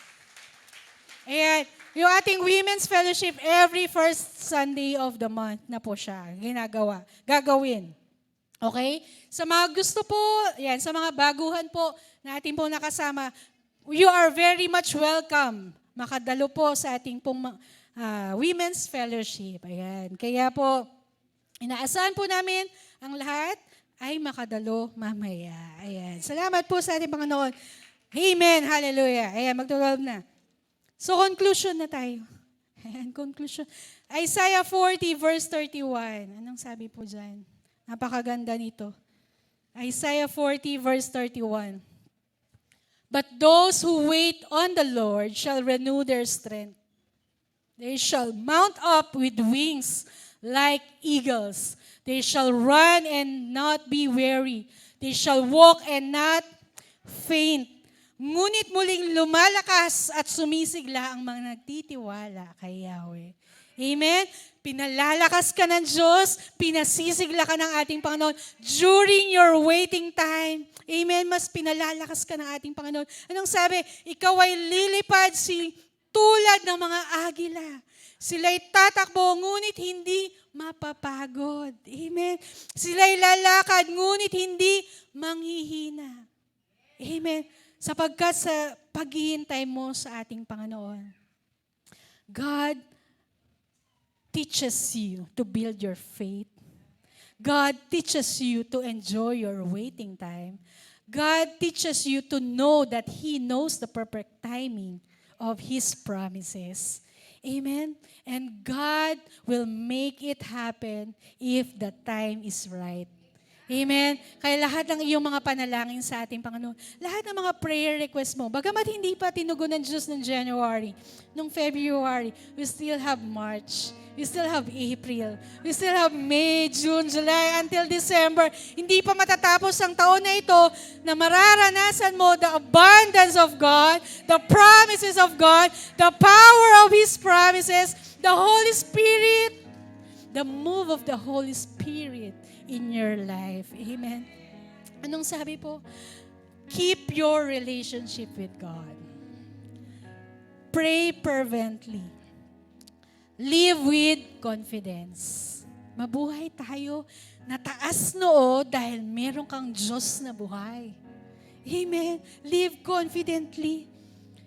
[SPEAKER 1] Ayan. Yung ating Women's Fellowship, every first Sunday of the month na po siya gagawin. Okay? Sa mga gusto po, yan, sa mga baguhan po na ating po nakasama, you are very much welcome. Makadalo po sa ating pong Women's Fellowship. Ayan. Kaya po, inaasahan po namin ang lahat ay makadalo mamaya. Ayan. Salamat po sa ating Panginoon. Amen. Hallelujah. Ayan, magtulog na. So, conclusion na tayo. And conclusion. Isaiah 40 verse 31. Anong sabi po dyan? Napakaganda nito. Isaiah 40 verse 31. But those who wait on the Lord shall renew their strength. They shall mount up with wings like eagles. They shall run and not be weary. They shall walk and not faint. Ngunit muling lumalakas at sumisigla ang mga nagtitiwala kay Yahweh. Amen? Pinalalakas ka ng Diyos, pinasisigla ka ng ating Panginoon during your waiting time. Amen? Mas pinalalakas ka ng ating Panginoon. Anong sabi? Ikaw ay lilipad tulad ng mga agila. Sila'y tatakbo, ngunit hindi mapapagod. Amen? Sila'y lalakad, ngunit hindi manghihina. Amen? Sapagkat sa paghihintay mo sa ating Panginoon, God teaches you to build your faith. God teaches you to enjoy your waiting time. God teaches you to know that He knows the perfect timing of His promises. Amen? And God will make it happen if the time is right. Amen? Kaya lahat ng iyong mga panalangin sa ating Panginoon, lahat ng mga prayer request mo, bagamat hindi pa tinugon ng Diyos ng January, nung February, we still have March, we still have April, we still have May, June, July, until December. Hindi pa matatapos ang taon na ito na mararanasan mo the abundance of God, the promises of God, the power of His promises, the Holy Spirit, the move of the Holy Spirit in your life. Amen. Anong sabi po? Keep your relationship with God. Pray fervently. Live with confidence. Mabuhay tayo na taas noo dahil meron kang Diyos na buhay. Amen. Live confidently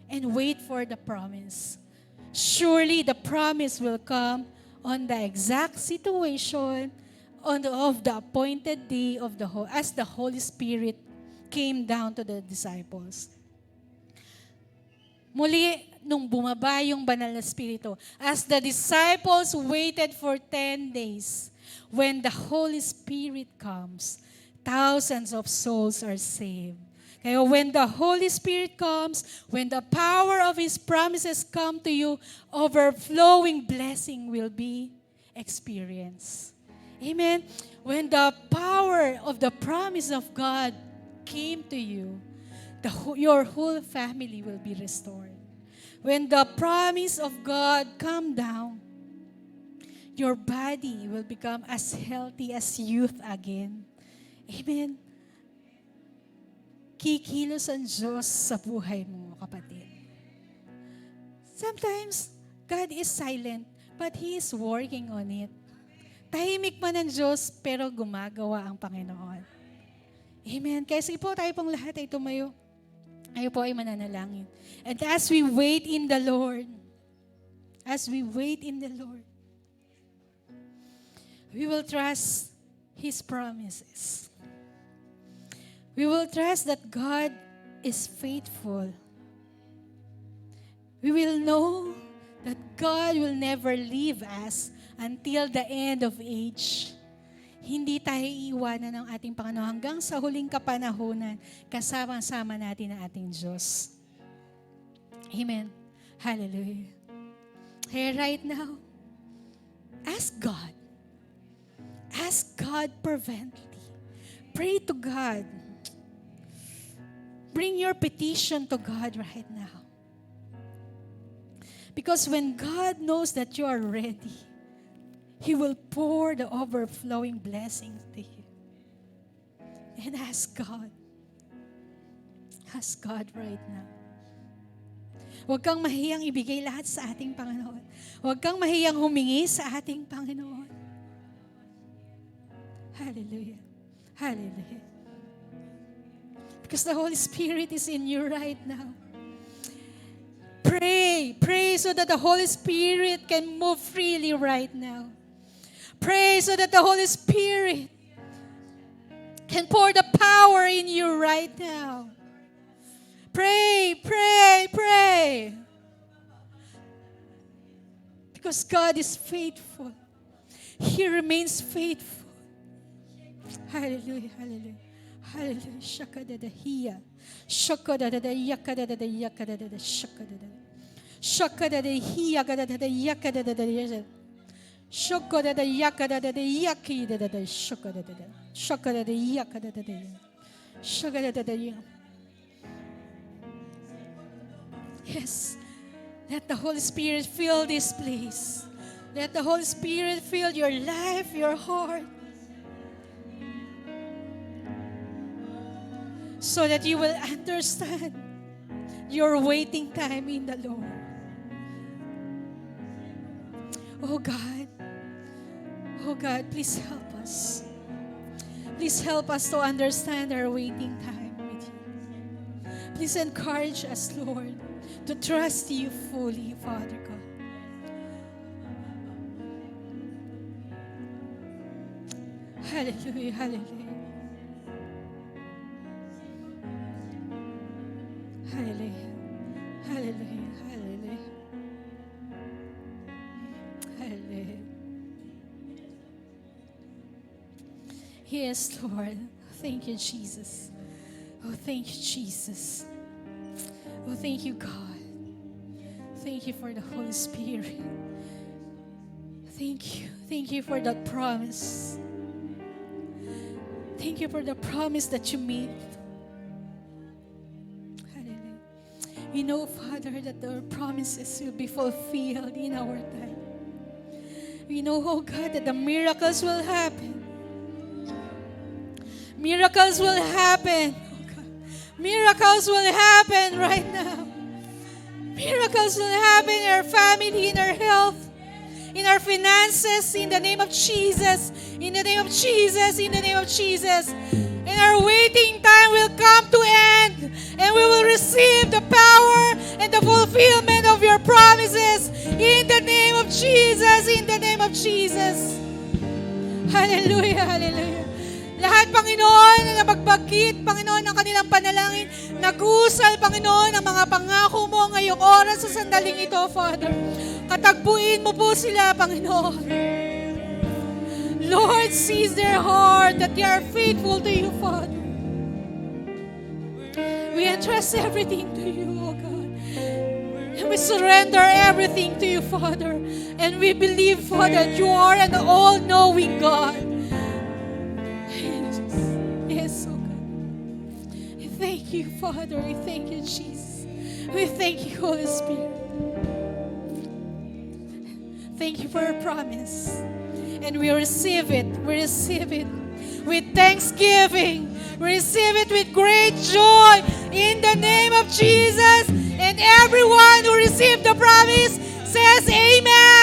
[SPEAKER 1] and wait for the promise. Surely the promise will come on the exact situation of the appointed day of as the Holy Spirit came down to the disciples. Muli, nung bumaba yung banal na Espiritu, as the disciples waited for 10 days, when the Holy Spirit comes, thousands of souls are saved. Kaya when the Holy Spirit comes, when the power of His promises come to you, overflowing blessing will be experienced. Amen. When the power of the promise of God came to you, your whole family will be restored. When the promise of God come down, your body will become as healthy as youth again. Amen. Kikilos ang Diyos sa buhay mo, kapatid. Sometimes, God is silent, but He is working on it. Tahimik man ang Diyos, pero gumagawa ang Panginoon. Amen. Kaya sige po, tayo pong lahat ay tumayo. Tayo po ay mananalangin. And as we wait in the Lord, we will trust His promises. We will trust that God is faithful. We will know that God will never leave us until the end of age. Hindi tayo iiwanan ng ating Panginoon hanggang sa huling kapanahunan, kasama-sama natin ang ating Diyos. Amen. Hallelujah. Here right now, ask God. Ask God fervently. Pray to God. Bring your petition to God right now. Because when God knows that you are ready, He will pour the overflowing blessings to you. And ask God. Ask God right now. Huwag kang mahiyang ibigay lahat sa ating Panginoon. Huwag kang mahiyang humingi sa ating Panginoon. Hallelujah. Hallelujah. Because the Holy Spirit is in you right now. Pray so that the Holy Spirit can move freely right now. Pray so that the Holy Spirit can pour the power in you right now. Pray, pray, pray. Because God is faithful. He remains faithful. Hallelujah, hallelujah. Hallelujah. Shakadadahia. Shakadadadayakadadadayakadadada. Shakadadada. Shakadadahia gadadadayakadadadayakadadada. Shakadadayakadadadayakidadada. Shakadadada. Shakadadayakadadadaya. Shakadadadaya. Yes. Let the Holy Spirit fill this place. Let the Holy Spirit fill your life, your heart. So that you will understand your waiting time in the Lord. Oh God, please help us. Please help us to understand our waiting time with you. Please encourage us, Lord, to trust you fully, Father God. Hallelujah, hallelujah. Hallelujah, hallelujah, hallelujah. Hallelujah. Yes, Lord. Thank you, Jesus. Oh, thank you, Jesus. Oh, thank you, God. Thank you for the Holy Spirit. Thank you. Thank you for that promise. Thank you for the promise that you made. Hallelujah. We know, Father, that our promises will be fulfilled in our time. We know, oh God, that the miracles will happen. Miracles will happen. Oh God. Miracles will happen right now. Miracles will happen in our family, in our health, in our finances, in the name of Jesus, in the name of Jesus, in the name of Jesus. And our waiting time will come to end, and we will receive the power and the fulfillment of your promises in the name of Jesus, in the name of Jesus. Hallelujah, hallelujah. Lahat, Panginoon, na nabagbagkit, Panginoon, ng kanilang panalangin, nag-uusal, Panginoon, ang mga pangako mo ngayong oras sa sandaling ito, Father. Katagpuin mo po sila, Panginoon. Lord, seize their heart that they are faithful to you, Father. We entrust everything to you, O God. And we surrender everything to you, Father. And we believe, Father, that you are an all-knowing God. Yes, oh God. We thank you, Father. We thank you, Jesus. We thank you, Holy Spirit. Thank you for your promise. And we receive it. We receive it with thanksgiving. We receive it with great joy in the name of Jesus. And everyone who received the promise says amen.